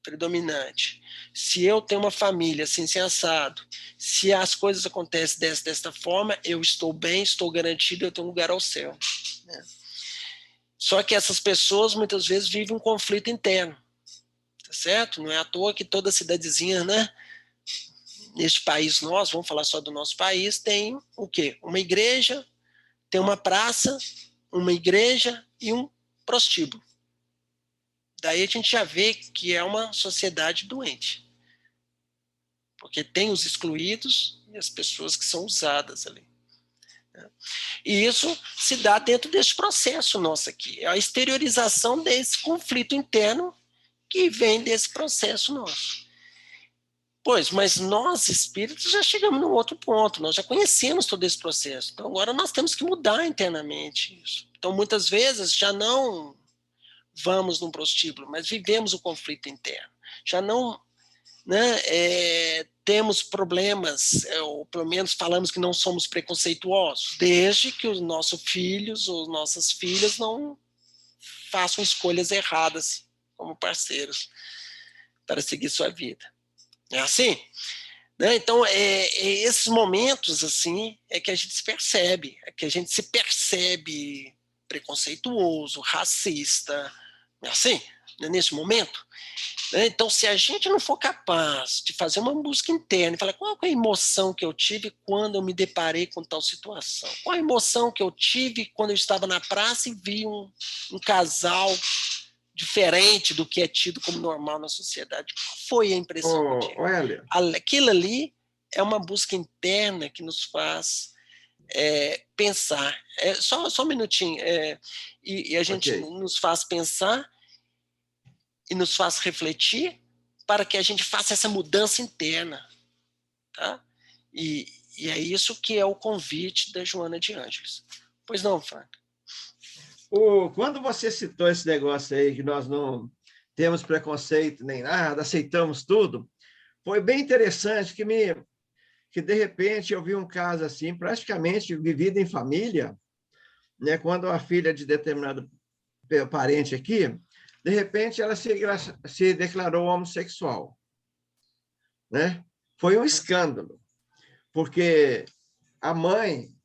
Speaker 1: predominante, se eu tenho uma família assim, sem assado, se as coisas acontecem desta forma, eu estou bem, estou garantido, eu tenho um lugar ao céu, né? Só que essas pessoas muitas vezes vivem um conflito interno, tá certo? Não é à toa que toda cidadezinha, né, neste país nosso, vamos falar só do nosso país, tem o quê? Uma igreja, tem uma praça, uma igreja e um prostíbulo. Daí a gente já vê que é uma sociedade doente. Porque tem os excluídos e as pessoas que são usadas ali. E isso se dá dentro desse processo nosso aqui. É a exteriorização desse conflito interno que vem desse processo nosso. Pois, mas nós, espíritos, já chegamos num outro ponto, nós já conhecemos todo esse processo. Então, agora nós temos que mudar internamente isso. Então, muitas vezes, já não vamos num prostíbulo, mas vivemos o conflito interno. Já não, né, temos problemas, ou pelo menos falamos que não somos preconceituosos, desde que os nossos filhos ou nossas filhas não façam escolhas erradas como parceiros para seguir sua vida. É assim? Né? Então, esses momentos assim é que a gente se percebe, é que a gente se percebe preconceituoso, racista, é assim, né? Nesse momento. Né? Então, se a gente não for capaz de fazer uma busca interna e falar qual é a emoção que eu tive quando eu me deparei com tal situação, qual a emoção que eu tive quando eu estava na praça e vi um casal diferente do que é tido como normal na sociedade. Qual foi a impressão que eu tive? Aquilo ali é uma busca interna que nos faz pensar. Só um minutinho. E a gente nos faz pensar e nos faz refletir para que a gente faça essa mudança interna. Tá? E é isso que é o convite da Joana de Ângeles. Pois não, Frank?
Speaker 3: Quando você citou esse negócio aí, que nós não temos preconceito nem nada, aceitamos tudo, foi bem interessante que de repente eu vi um caso assim, praticamente vivido em família, né? Quando a filha de determinado parente aqui, de repente ela se declarou homossexual, né? Foi um escândalo, porque a mãe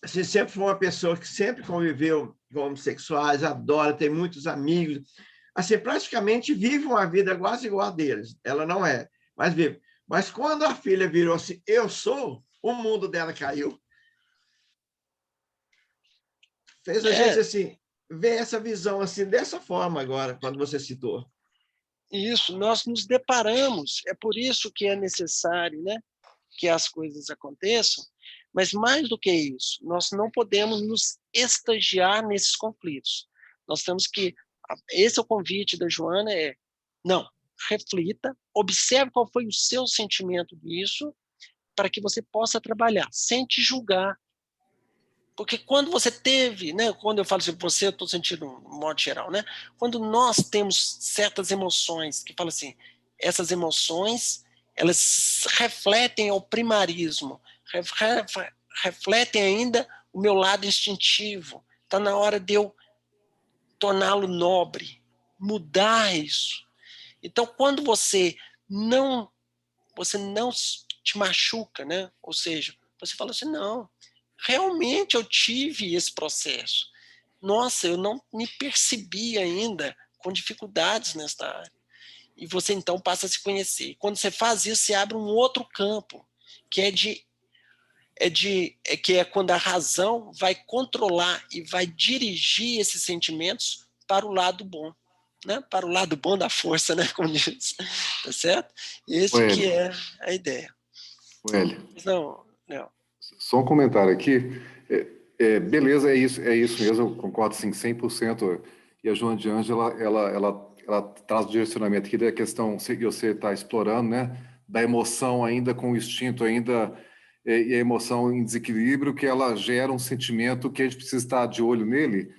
Speaker 3: assim, sempre foi uma pessoa que sempre conviveu com homossexuais, adora, tem muitos amigos, assim, praticamente vive uma vida quase igual a deles. Ela não é, mas vive. Mas quando a filha virou assim, eu sou, o mundo dela caiu. Fez a gente, assim, ver essa visão, assim, dessa forma agora, quando você citou.
Speaker 1: Isso, nós nos deparamos, é por isso que é necessário, né, que as coisas aconteçam, mas mais do que isso, nós não podemos nos estagiar nesses conflitos. Nós temos que, esse é o convite da Joana, não, reflita, observe qual foi o seu sentimento disso, para que você possa trabalhar, sem te julgar. Porque quando você teve, né, quando eu falo assim, você, eu estou sentindo um modo geral, né, quando nós temos certas emoções, que fala assim, essas emoções, elas refletem ao primarismo, refletem ainda o meu lado instintivo, está na hora de eu torná-lo nobre, mudar isso. Então, quando você não te machuca, né, ou seja, você fala assim, não, realmente eu tive esse processo. Nossa, eu não me percebi ainda com dificuldades nesta área. E você então passa a se conhecer. Quando você faz isso, você abre um outro campo, que é quando a razão vai controlar e vai dirigir esses sentimentos para o lado bom, né? Para o lado bom da força, né? Como diz, tá certo? Esse que é a ideia.
Speaker 6: Hélio.
Speaker 1: Não.
Speaker 6: Só um comentário aqui. Beleza, é isso mesmo, eu concordo assim, 100%. E a Joana de Ângela, ela traz o direcionamento aqui da questão que você está explorando, né? Da emoção ainda com o instinto ainda, e a emoção em desequilíbrio, que ela gera um sentimento que a gente precisa estar de olho nele.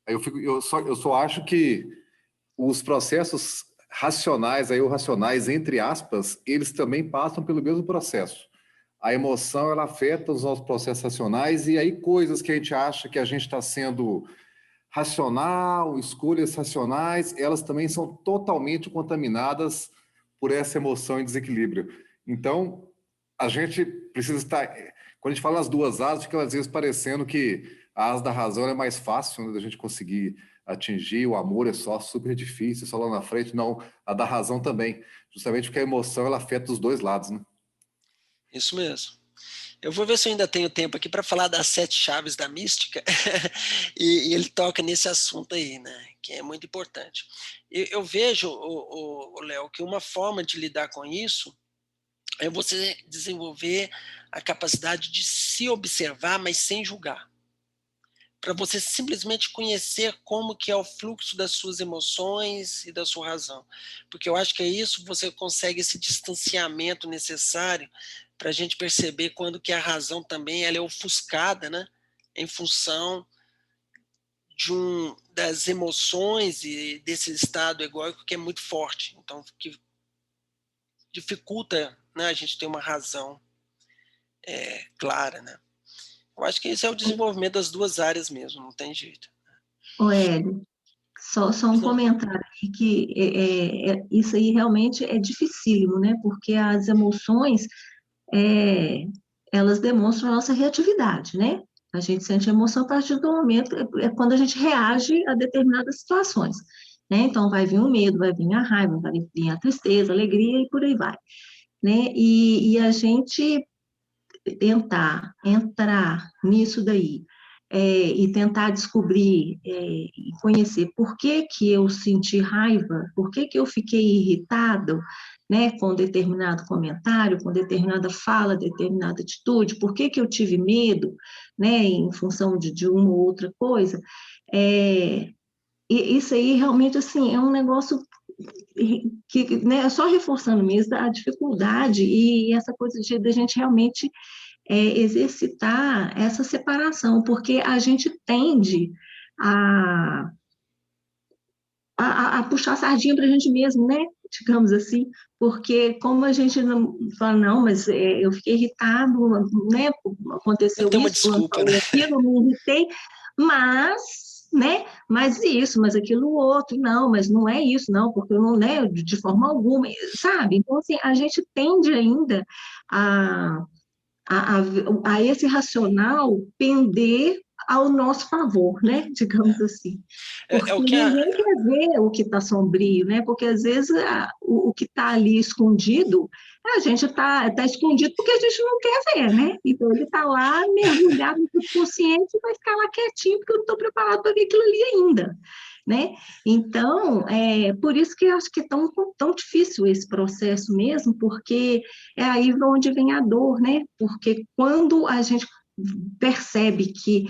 Speaker 6: Aí eu só acho que os processos racionais, aí, ou racionais, entre aspas, eles também passam pelo mesmo processo. A emoção, ela afeta os nossos processos racionais, e aí coisas que a gente acha que a gente está sendo racional, escolhas racionais, elas também são totalmente contaminadas por essa emoção em desequilíbrio. Então, a gente precisa estar... Quando a gente fala nas duas asas, fica às vezes parecendo que a asa da razão é mais fácil, né, da gente conseguir atingir, o amor é só super difícil, só lá na frente. Não, a da razão também, justamente porque a emoção ela afeta os dois lados, né?
Speaker 1: Isso mesmo. Eu vou ver se eu ainda tenho tempo aqui para falar das 7 chaves da mística, e ele toca nesse assunto aí, né, que é muito importante. Eu vejo, Léo, que uma forma de lidar com isso é você desenvolver a capacidade de se observar, mas sem julgar. Para você simplesmente conhecer como que é o fluxo das suas emoções e da sua razão. Porque eu acho que é isso, você consegue esse distanciamento necessário para a gente perceber quando que a razão também ela é ofuscada, né, em função das emoções e desse estado egóico que é muito forte. Então, que dificulta, né, a gente ter uma razão clara, né? Eu acho que esse é o desenvolvimento das duas áreas mesmo, não tem jeito.
Speaker 2: Ô, Hélio, só um
Speaker 1: Mas não,
Speaker 2: comentário aqui, que isso aí realmente é dificílimo, né? Porque as emoções, é, elas demonstram a nossa reatividade, né? A gente sente emoção a partir do momento, é quando a gente reage a determinadas situações, né? Então, vai vir o medo, vai vir a raiva, vai vir a tristeza, a alegria e por aí vai, né? E a gente tentar entrar nisso daí, e tentar descobrir, e conhecer por que que eu senti raiva, por que que eu fiquei irritado, né, com determinado comentário, com determinada fala, determinada atitude, por que que eu tive medo, né, em função de uma ou outra coisa, e isso aí realmente, assim, é um negócio que, né, só reforçando mesmo a dificuldade e essa coisa de a gente realmente exercitar essa separação, porque a gente tende a, a puxar a sardinha para a gente mesmo, né? Digamos assim, porque como a gente não fala, não, mas eu fiquei irritado, né?
Speaker 1: sempre
Speaker 2: Aconteceu
Speaker 1: tem uma
Speaker 2: isso, fulano
Speaker 1: desculpa, né?
Speaker 2: falou aquilo, eu me irritei, mas, né? Mas isso, mas aquilo outro, não, mas não é isso, não, porque eu não, né? De forma alguma, sabe? Então, assim, a gente tende ainda a a, a, a esse racional pender ao nosso favor, né? Digamos assim.
Speaker 1: É
Speaker 2: Porque
Speaker 1: o que
Speaker 2: ninguém quer ver o que está sombrio, né? Porque às vezes o que está ali escondido, a gente está escondido porque a gente não quer ver, né? Então ele está lá mergulhado no subconsciente e vai ficar lá quietinho porque eu não estou preparado para ver aquilo ali ainda, né? Então, por isso que eu acho que é tão difícil esse processo mesmo, porque é aí onde vem a dor, né? Porque quando a gente percebe que,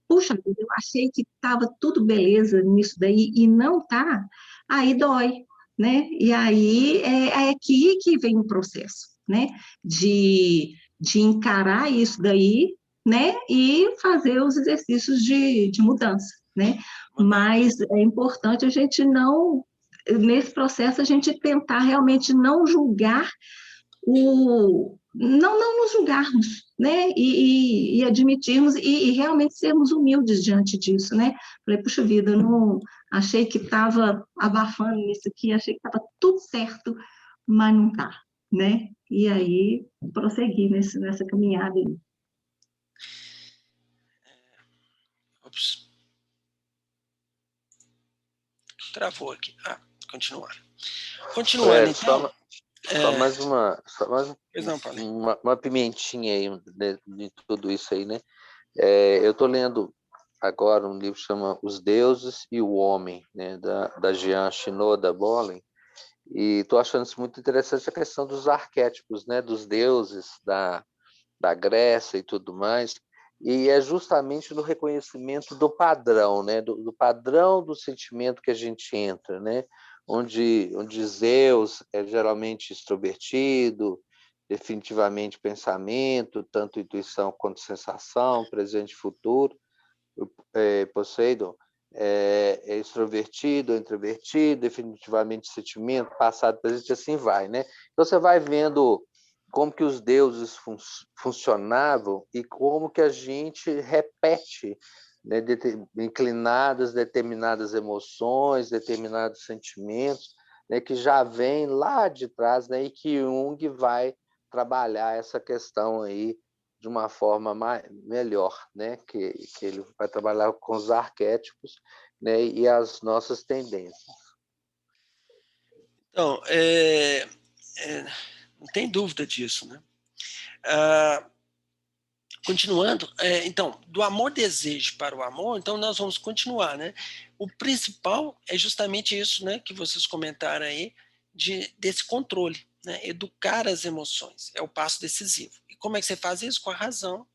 Speaker 2: puxa, eu achei que estava tudo beleza nisso daí e não tá, aí dói, né? E aí é aqui que vem o processo, né? De encarar isso daí, né? E fazer os exercícios de mudança, né? Mas é importante a gente não, nesse processo, a gente tentar realmente não julgar não nos julgarmos, né? E admitirmos e realmente sermos humildes diante disso, né? Falei, puxa vida, eu não achei que estava abafando isso aqui, achei que estava tudo certo, mas não está, né? E aí prosseguir nessa caminhada aí.
Speaker 1: Ops, travou aqui. Continuar. Continuando, então.
Speaker 4: Só mais
Speaker 1: Pois não, Paulo.
Speaker 4: uma pimentinha aí de tudo isso aí, né? Eu estou lendo agora um livro que chama Os Deuses e o Homem, né? Da Jean Shinoda Bolen, e estou achando isso muito interessante, a questão dos arquétipos, né? Dos deuses da Grécia e tudo mais, e é justamente no reconhecimento do padrão, né? Do padrão do sentimento que a gente entra, né? Onde Zeus é geralmente extrovertido, definitivamente pensamento, tanto intuição quanto sensação, presente e futuro. Poseidon é extrovertido ou introvertido, definitivamente sentimento, passado, presente, assim vai, né? Então você vai vendo como que os deuses funcionavam e como que a gente repete, né, inclinadas determinadas emoções, determinados sentimentos, né, que já vem lá de trás, né, e que Jung vai trabalhar essa questão aí de uma forma melhor, né, que ele vai trabalhar com os arquétipos, né, e as nossas tendências.
Speaker 1: Então, não tem dúvida disso, né? Continuando, então, do amor-desejo para o amor, então nós vamos continuar, né? O principal é justamente isso, né, que vocês comentaram aí, desse controle, né? Educar as emoções é o passo decisivo. E como é que você faz isso? Com a razão,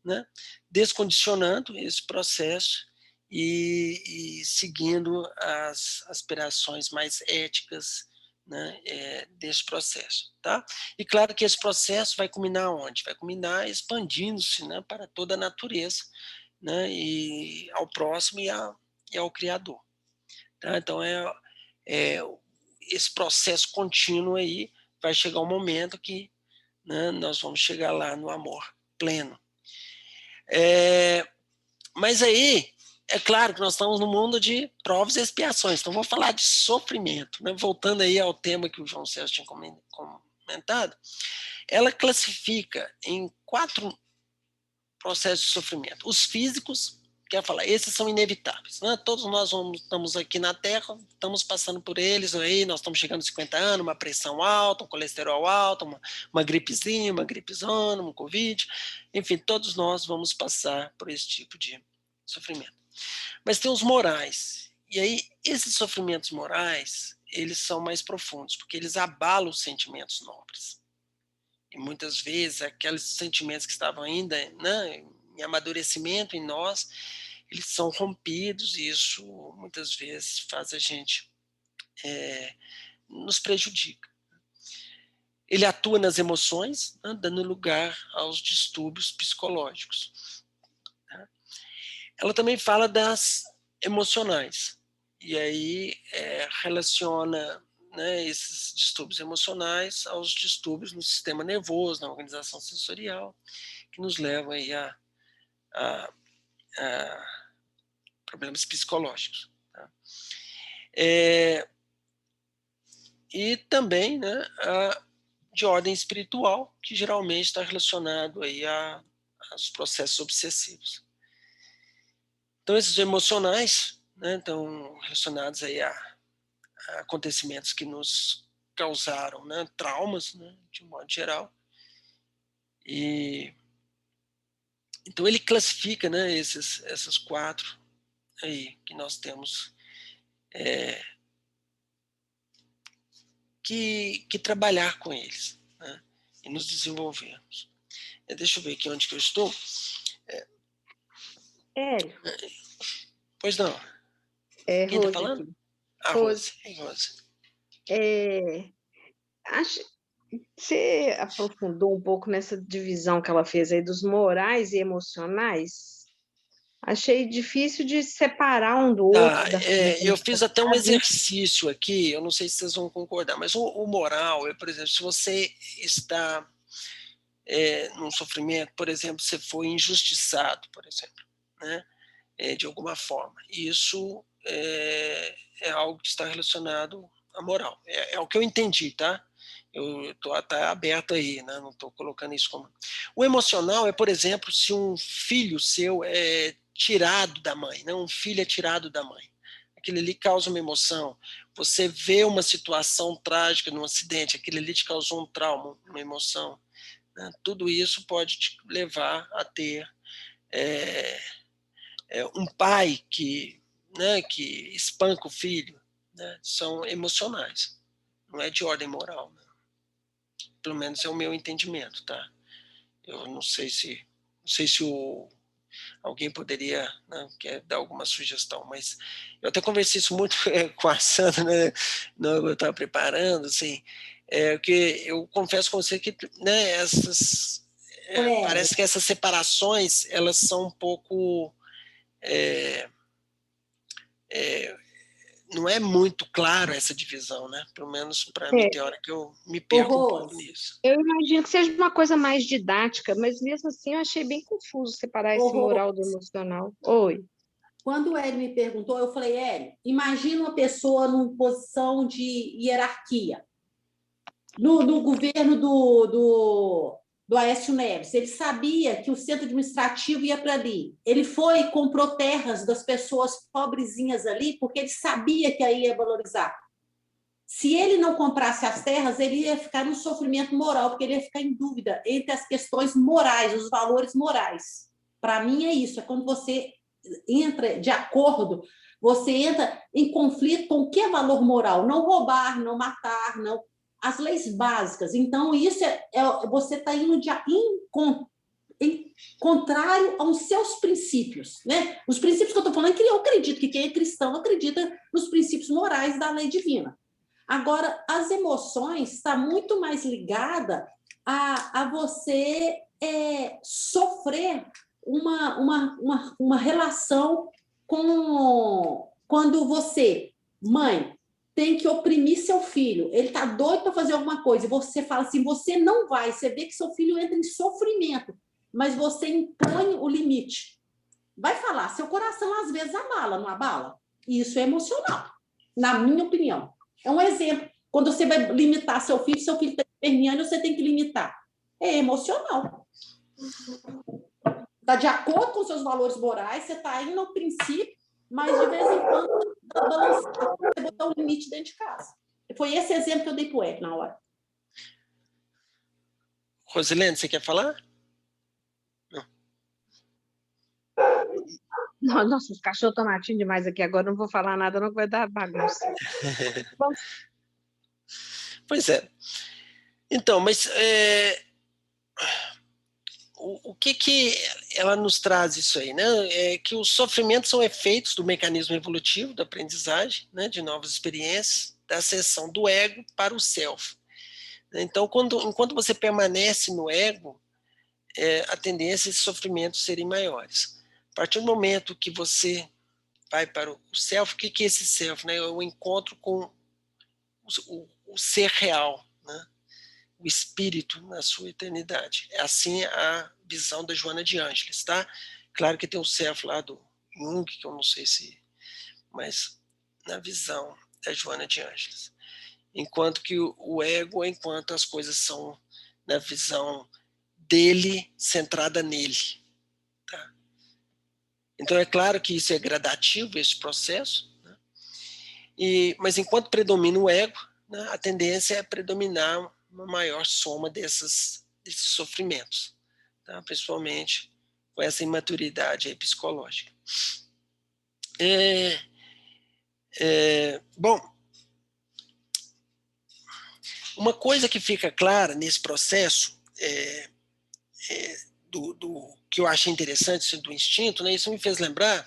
Speaker 1: né? Descondicionando esse processo e seguindo as aspirações mais éticas, né, desse processo, tá? E claro que esse processo vai culminar onde? Vai culminar expandindo-se, né, para toda a natureza, né, e ao próximo e ao Criador. Tá? Então, esse processo contínuo aí vai chegar um momento que, né, nós vamos chegar lá no amor pleno. Mas aí, é claro que nós estamos no mundo de provas e expiações, então vou falar de sofrimento, né? Voltando aí ao tema que o João César tinha comentado, ela classifica em 4 processos de sofrimento. Os físicos, quer falar, esses são inevitáveis, né? Todos nós estamos aqui na Terra, estamos passando por eles, aí nós estamos chegando aos 50 anos, uma pressão alta, um colesterol alto, uma gripezinha, uma gripezona, um Covid, enfim, todos nós vamos passar por esse tipo de sofrimento. Mas tem os morais, e aí esses sofrimentos morais, eles são mais profundos, porque eles abalam os sentimentos nobres. E muitas vezes aqueles sentimentos que estavam ainda, né, em amadurecimento em nós, eles são rompidos, e isso muitas vezes faz a gente, nos prejudica. Ele atua nas emoções, né, dando lugar aos distúrbios psicológicos. Tá? Ela também fala das emocionais, e aí relaciona, né, esses distúrbios emocionais aos distúrbios no sistema nervoso, na organização sensorial, que nos levam aí a problemas psicológicos. Tá? E também, né, de ordem espiritual, que geralmente está relacionado aí aos processos obsessivos. Então, esses emocionais, né, estão relacionados aí a acontecimentos que nos causaram, né, traumas, né, de um modo geral. E então ele classifica, né, essas 4 aí que nós temos que trabalhar com eles, né, e nos desenvolvermos. Deixa eu ver aqui onde que eu estou.
Speaker 7: Hélio.
Speaker 1: Pois não. Quem está falando?
Speaker 7: Aqui.
Speaker 1: A Rose. Rose.
Speaker 7: Você aprofundou um pouco nessa divisão que ela fez aí dos morais e emocionais? Achei difícil de separar um do outro.
Speaker 1: Eu fiz até um exercício aqui, eu não sei se vocês vão concordar, mas o moral, por exemplo, se você está num sofrimento, por exemplo, você foi injustiçado, por exemplo, né, de alguma forma, isso é algo que está relacionado à moral. É o que eu entendi, tá? Eu estou até aberto aí, né? Não estou colocando isso como... O emocional é, por exemplo, se um filho seu é tirado da mãe, né? Um filho é tirado da mãe. Aquilo ali causa uma emoção. Você vê uma situação trágica num acidente, aquilo ali te causou um trauma, uma emoção. Né? Tudo isso pode te levar a ter um pai né, que espanca o filho. Né? São emocionais, não é de ordem moral. Né? Pelo menos é o meu entendimento, tá? Eu não sei se alguém poderia, né, quer dar alguma sugestão, mas eu até conversei isso muito com a Sandra, né, eu estava preparando, assim, que eu confesso com você que, né, parece que essas separações, elas são um pouco não é muito claro essa divisão, né? Pelo menos para mim, tem hora que eu me perco um pouco nisso.
Speaker 7: Eu imagino que seja uma coisa mais didática, mas mesmo assim eu achei bem confuso separar esse moral do emocional. Oi.
Speaker 8: Quando o Hélio me perguntou, eu falei, Hélio, imagina uma pessoa numa posição de hierarquia. No governo do Aécio Neves, ele sabia que o centro administrativo ia para ali. Ele foi e comprou terras das pessoas pobrezinhas ali, porque ele sabia que aí ia valorizar. Se ele não comprasse as terras, ele ia ficar no sofrimento moral, porque ele ia ficar em dúvida entre as questões morais, os valores morais. Para mim é isso, é quando você entra de acordo, você entra em conflito com o que é valor moral, não roubar, não matar, não as leis básicas. Então, isso você está indo em contrário aos seus princípios, né? Os princípios que eu estou falando é que eu acredito que quem é cristão acredita nos princípios morais da lei divina. Agora, as emoções estão muito mais ligadas a você sofrer uma relação com quando você, mãe, tem que oprimir seu filho, ele está doido para fazer alguma coisa, e você fala assim, você não vai, você vê que seu filho entra em sofrimento, mas você impõe o limite. Vai falar, seu coração às vezes abala, não abala? Isso é emocional, na minha opinião. É um exemplo. Quando você vai limitar seu filho está esperneando, você tem que limitar. É emocional. Está de acordo com seus valores morais, você está indo no princípio, mas de vez em quando você botar um limite dentro de casa. Foi esse exemplo que eu dei para o Hélio na hora.
Speaker 1: Rosilene, você quer falar?
Speaker 7: Não. Nossa, os cachorros estão latindo demais aqui agora, não vou falar nada, não vai dar bagunça.
Speaker 1: Pois é. Então, mas o que ela nos traz isso aí, né? É que os sofrimentos são efeitos do mecanismo evolutivo da aprendizagem, né? De novas experiências, da ascensão do ego para o self. Então, enquanto você permanece no ego, a tendência é esses sofrimentos serem maiores. A partir do momento que você vai para o self, o que é esse self? Né? É o encontro com o ser real, né? O espírito na sua eternidade. É assim a visão da Joana de Ângeles, tá? Claro que tem o self lá do Jung, que eu não sei se... Mas na visão da Joana de Ângeles. Enquanto que o ego, enquanto as coisas são na visão dele, centrada nele. Tá? Então é claro que isso é gradativo, esse processo, né? Mas enquanto predomina o ego, né, a tendência é predominar uma maior soma desses sofrimentos, tá? Principalmente com essa imaturidade aí psicológica. Bom, uma coisa que fica clara nesse processo que eu achei interessante do instinto, né, isso me fez lembrar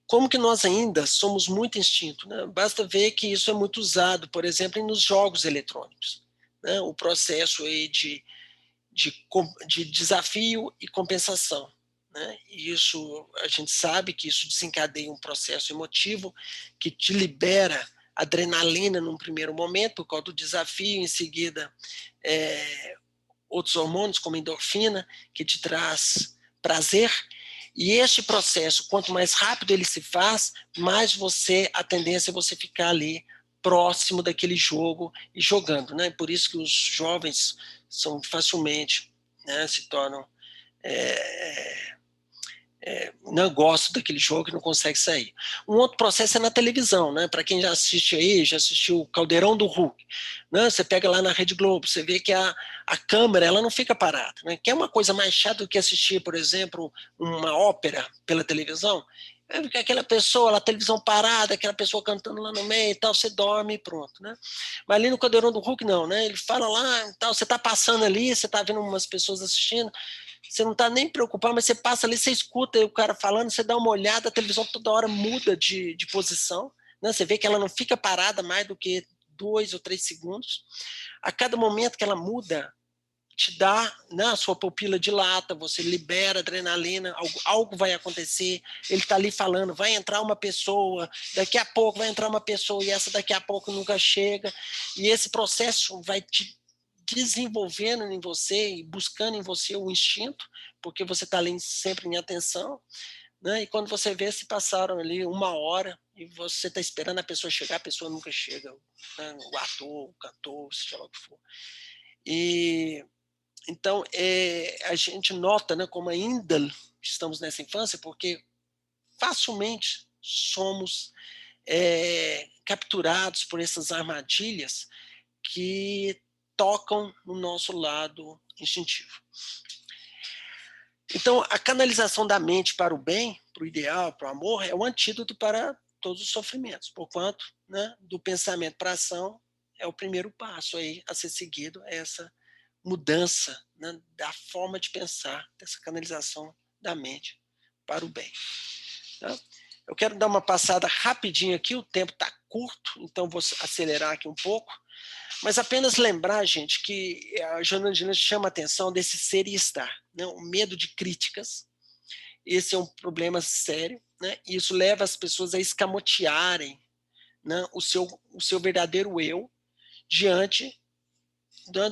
Speaker 1: como que nós ainda somos muito instinto, né? Basta ver que isso é muito usado, por exemplo, nos jogos eletrônicos, né? O processo aí de desafio e compensação, né? E isso, a gente sabe que isso desencadeia um processo emotivo que te libera adrenalina num primeiro momento, por causa do desafio, em seguida outros hormônios, como endorfina, que te traz prazer. E este processo, quanto mais rápido ele se faz, mais a tendência é você ficar ali próximo daquele jogo e jogando, né? Por isso que os jovens são facilmente, né, se tornam não gosto daquele jogo e não consegue sair. Um outro processo é na televisão, né? Para quem já assiste aí, já assistiu o Caldeirão do Hulk, né? Você pega lá na Rede Globo, você vê que a câmera ela não fica parada, né? Que é uma coisa mais chata do que assistir, por exemplo, uma ópera pela televisão. É porque aquela pessoa, a televisão parada, aquela pessoa cantando lá no meio e tal, você dorme e pronto, né? Mas ali no Caldeirão do Hulk não, né? Ele fala lá e tal, você está passando ali, você está vendo umas pessoas assistindo, você não está nem preocupado, mas você passa ali, você escuta o cara falando, você dá uma olhada, a televisão toda hora muda de posição, né? Você vê que ela não fica parada mais do que 2 ou 3 segundos. A cada momento que ela muda te dá, né, a sua pupila dilata, você libera adrenalina, algo vai acontecer, ele está ali falando, vai entrar uma pessoa, daqui a pouco vai entrar uma pessoa, e essa daqui a pouco nunca chega, e esse processo vai te desenvolvendo em você e buscando em você o instinto, porque você está ali sempre em atenção, né, e quando você vê, se passaram ali 1 hora, e você está esperando a pessoa chegar, a pessoa nunca chega, né, o ator, o cantor, seja lá o que for. E então, a gente nota, né, como ainda estamos nessa infância, porque facilmente somos capturados por essas armadilhas que tocam no nosso lado instintivo. Então, a canalização da mente para o bem, para o ideal, para o amor, é o antídoto para todos os sofrimentos, porquanto, né, do pensamento para a ação é o primeiro passo aí a ser seguido, essa mudança, né, da forma de pensar, dessa canalização da mente para o bem. Tá? Eu quero dar uma passada rapidinho aqui, o tempo está curto, então vou acelerar aqui um pouco, mas apenas lembrar, gente, que a Joana de Anjos chama a atenção desse ser e estar, né, o medo de críticas. Esse é um problema sério, né, e isso leva as pessoas a escamotearem, né, o seu verdadeiro eu diante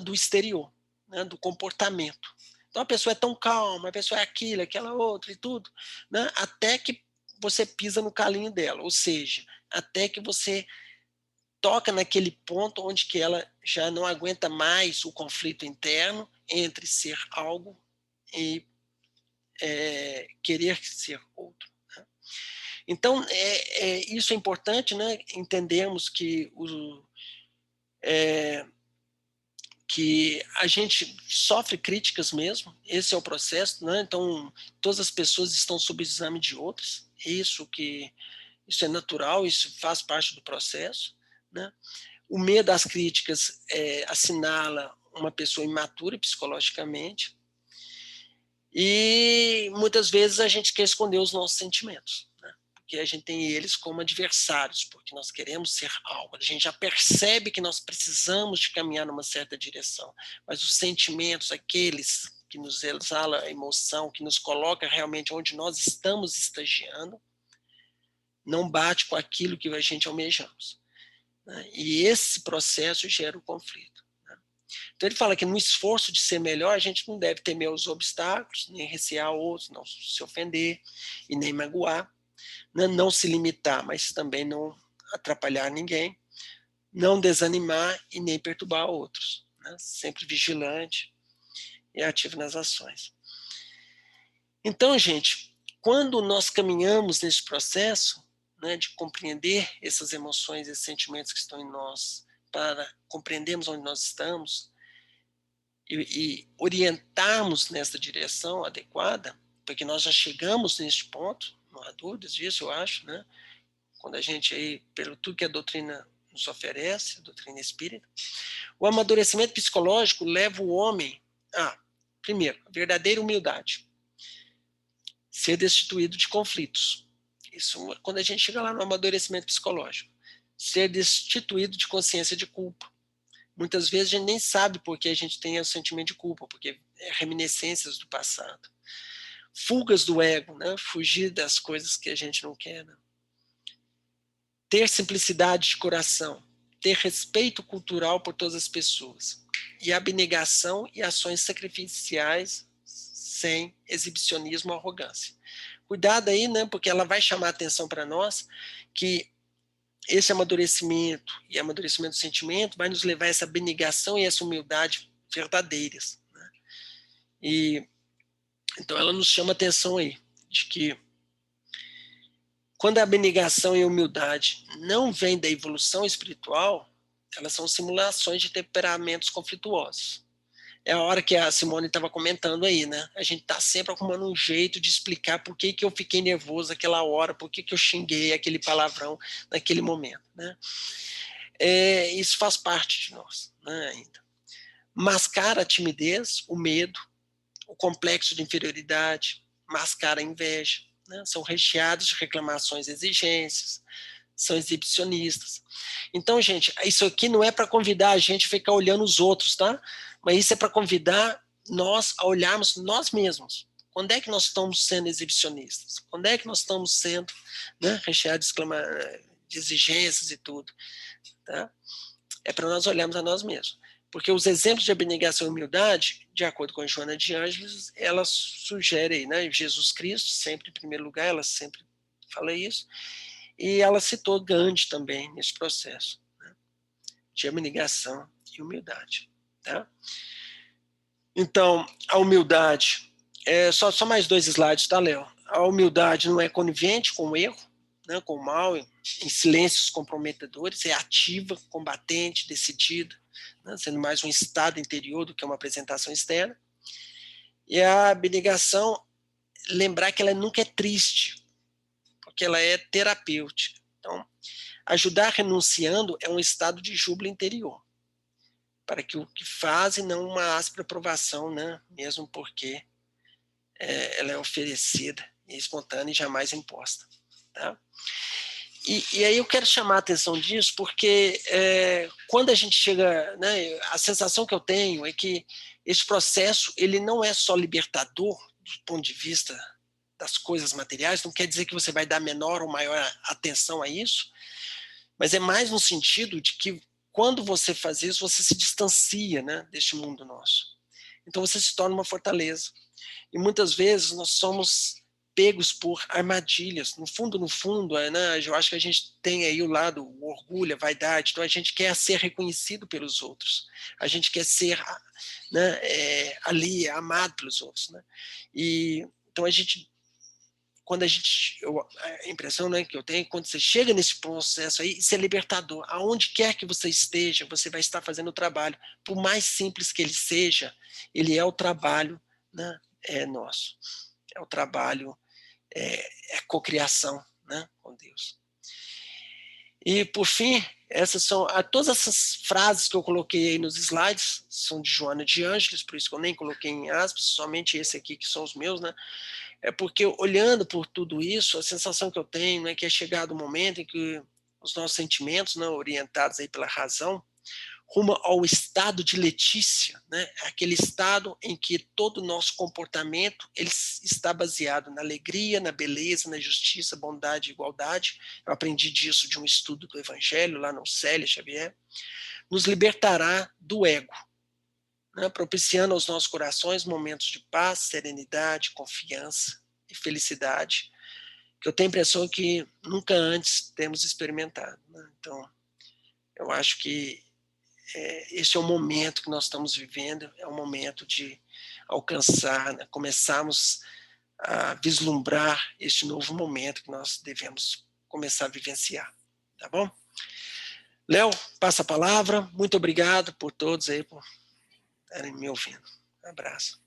Speaker 1: do exterior, né, do comportamento. Então a pessoa é tão calma, a pessoa é aquilo, aquela outra e tudo, né, até que você pisa no calinho dela, ou seja, até que você toca naquele ponto onde que ela já não aguenta mais o conflito interno entre ser algo e querer ser outro. Né? Então, isso é importante, né, entendermos que que a gente sofre críticas mesmo, esse é o processo, né? Então todas as pessoas estão sob exame de outras, isso é natural, isso faz parte do processo, né? O medo às críticas assinala uma pessoa imatura psicologicamente, e muitas vezes a gente quer esconder os nossos sentimentos, né? Porque a gente tem eles como adversários, porque nós queremos ser algo, a gente já percebe que nós precisamos de caminhar numa certa direção, mas os sentimentos, aqueles que nos exala a emoção, que nos coloca realmente onde nós estamos estagiando, não bate com aquilo que a gente almejamos, né? E esse processo gera o conflito. Então ele fala que no esforço de ser melhor, a gente não deve temer os obstáculos, nem recear outros, não se ofender e nem magoar, né? Não se limitar, mas também não atrapalhar ninguém, não desanimar e nem perturbar outros, né? Sempre vigilante e ativo nas ações. Então, gente, quando nós caminhamos nesse processo, né, de compreender essas emoções, esses sentimentos que estão em nós, para compreendermos onde nós estamos, e orientarmos nessa direção adequada, porque nós já chegamos neste ponto, não há dúvidas disso, eu acho, né? Quando a gente aí, pelo tudo que a doutrina nos oferece, a doutrina espírita, o amadurecimento psicológico leva o homem a, primeiro, a verdadeira humildade, ser destituído de conflitos. Isso quando a gente chega lá no amadurecimento psicológico, ser destituído de consciência de culpa. Muitas vezes a gente nem sabe por que a gente tem o sentimento de culpa, porque é reminiscências do passado. Fugas do ego, né? Fugir das coisas que a gente não quer. Né? Ter simplicidade de coração, ter respeito cultural por todas as pessoas, e abnegação e ações sacrificiais sem exibicionismo ou arrogância. Cuidado aí, né? Porque ela vai chamar a atenção para nós que esse amadurecimento e amadurecimento do sentimento vai nos levar a essa abnegação e essa humildade verdadeiras. Né? E então ela nos chama a atenção aí, de que quando a abnegação e a humildade não vêm da evolução espiritual, elas são simulações de temperamentos conflituosos. É a hora que a Simone estava comentando aí, né? A gente está sempre arrumando um jeito de explicar por que eu fiquei nervoso naquela hora, por que eu xinguei aquele palavrão naquele momento, né? Isso faz parte de nós, né, ainda. Mascara a timidez, o medo, o complexo de inferioridade, mascara a inveja, né? São recheados de reclamações e exigências, são exibicionistas. Então, gente, isso aqui não é para convidar a gente a ficar olhando os outros, tá? Mas isso é para convidar nós a olharmos nós mesmos. Quando é que nós estamos sendo exibicionistas? Quando é que nós estamos sendo, né, recheados de exigências e tudo? Tá? É para nós olharmos a nós mesmos. Porque os exemplos de abnegação e humildade, de acordo com a Joana de Ângeles, ela sugere aí, né, Jesus Cristo, sempre em primeiro lugar, ela sempre fala isso, e ela citou Gandhi também nesse processo, né, de abnegação e humildade. Tá? Então, a humildade, só mais 2 slides, tá, Léo? A humildade não é conivente com o erro, né, com o mal, em silêncios comprometedores, é ativa, combatente, decidida, né, sendo mais um estado interior do que uma apresentação externa. E a abnegação, lembrar que ela nunca é triste, porque ela é terapêutica. Então, ajudar renunciando é um estado de júbilo interior, para que o que faz e não uma áspera provação, né, mesmo porque ela é oferecida, espontânea e jamais imposta. Tá? E aí eu quero chamar a atenção disso, porque quando a gente chega, né, a sensação que eu tenho é que esse processo ele não é só libertador do ponto de vista das coisas materiais, não quer dizer que você vai dar menor ou maior atenção a isso, mas é mais no sentido de que quando você faz isso, você se distancia, né, deste mundo nosso. Então você se torna uma fortaleza. E muitas vezes nós somos pegos por armadilhas. No fundo, né, eu acho que a gente tem aí o lado, o orgulho, a vaidade. Então a gente quer ser reconhecido pelos outros. A gente quer ser, né, ali, amado pelos outros. Né? E então a impressão, né, que eu tenho, quando você chega nesse processo aí, isso é libertador. Aonde quer que você esteja, você vai estar fazendo o trabalho. Por mais simples que ele seja, ele é o trabalho, né, nosso. É o trabalho, é cocriação, né, com Deus. E, por fim, todas essas frases que eu coloquei aí nos slides são de Joana de Ângeles, por isso que eu nem coloquei em aspas, somente esse aqui que são os meus, né? É porque, olhando por tudo isso, a sensação que eu tenho é que é chegado o momento em que os nossos sentimentos, né, orientados aí pela razão, rumo ao estado de letícia, né, aquele estado em que todo o nosso comportamento ele está baseado na alegria, na beleza, na justiça, bondade e igualdade. Eu aprendi disso de um estudo do Evangelho, lá no Célia Xavier. Nos libertará do ego, né, propiciando aos nossos corações momentos de paz, serenidade, confiança e felicidade, que eu tenho a impressão que nunca antes temos experimentado. Né? Então, eu acho que esse é o momento que nós estamos vivendo, é o momento de alcançar, né, começarmos a vislumbrar este novo momento que nós devemos começar a vivenciar. Tá bom? Léo, passa a palavra. Muito obrigado por todos aí, por estarem me ouvindo. Um abraço.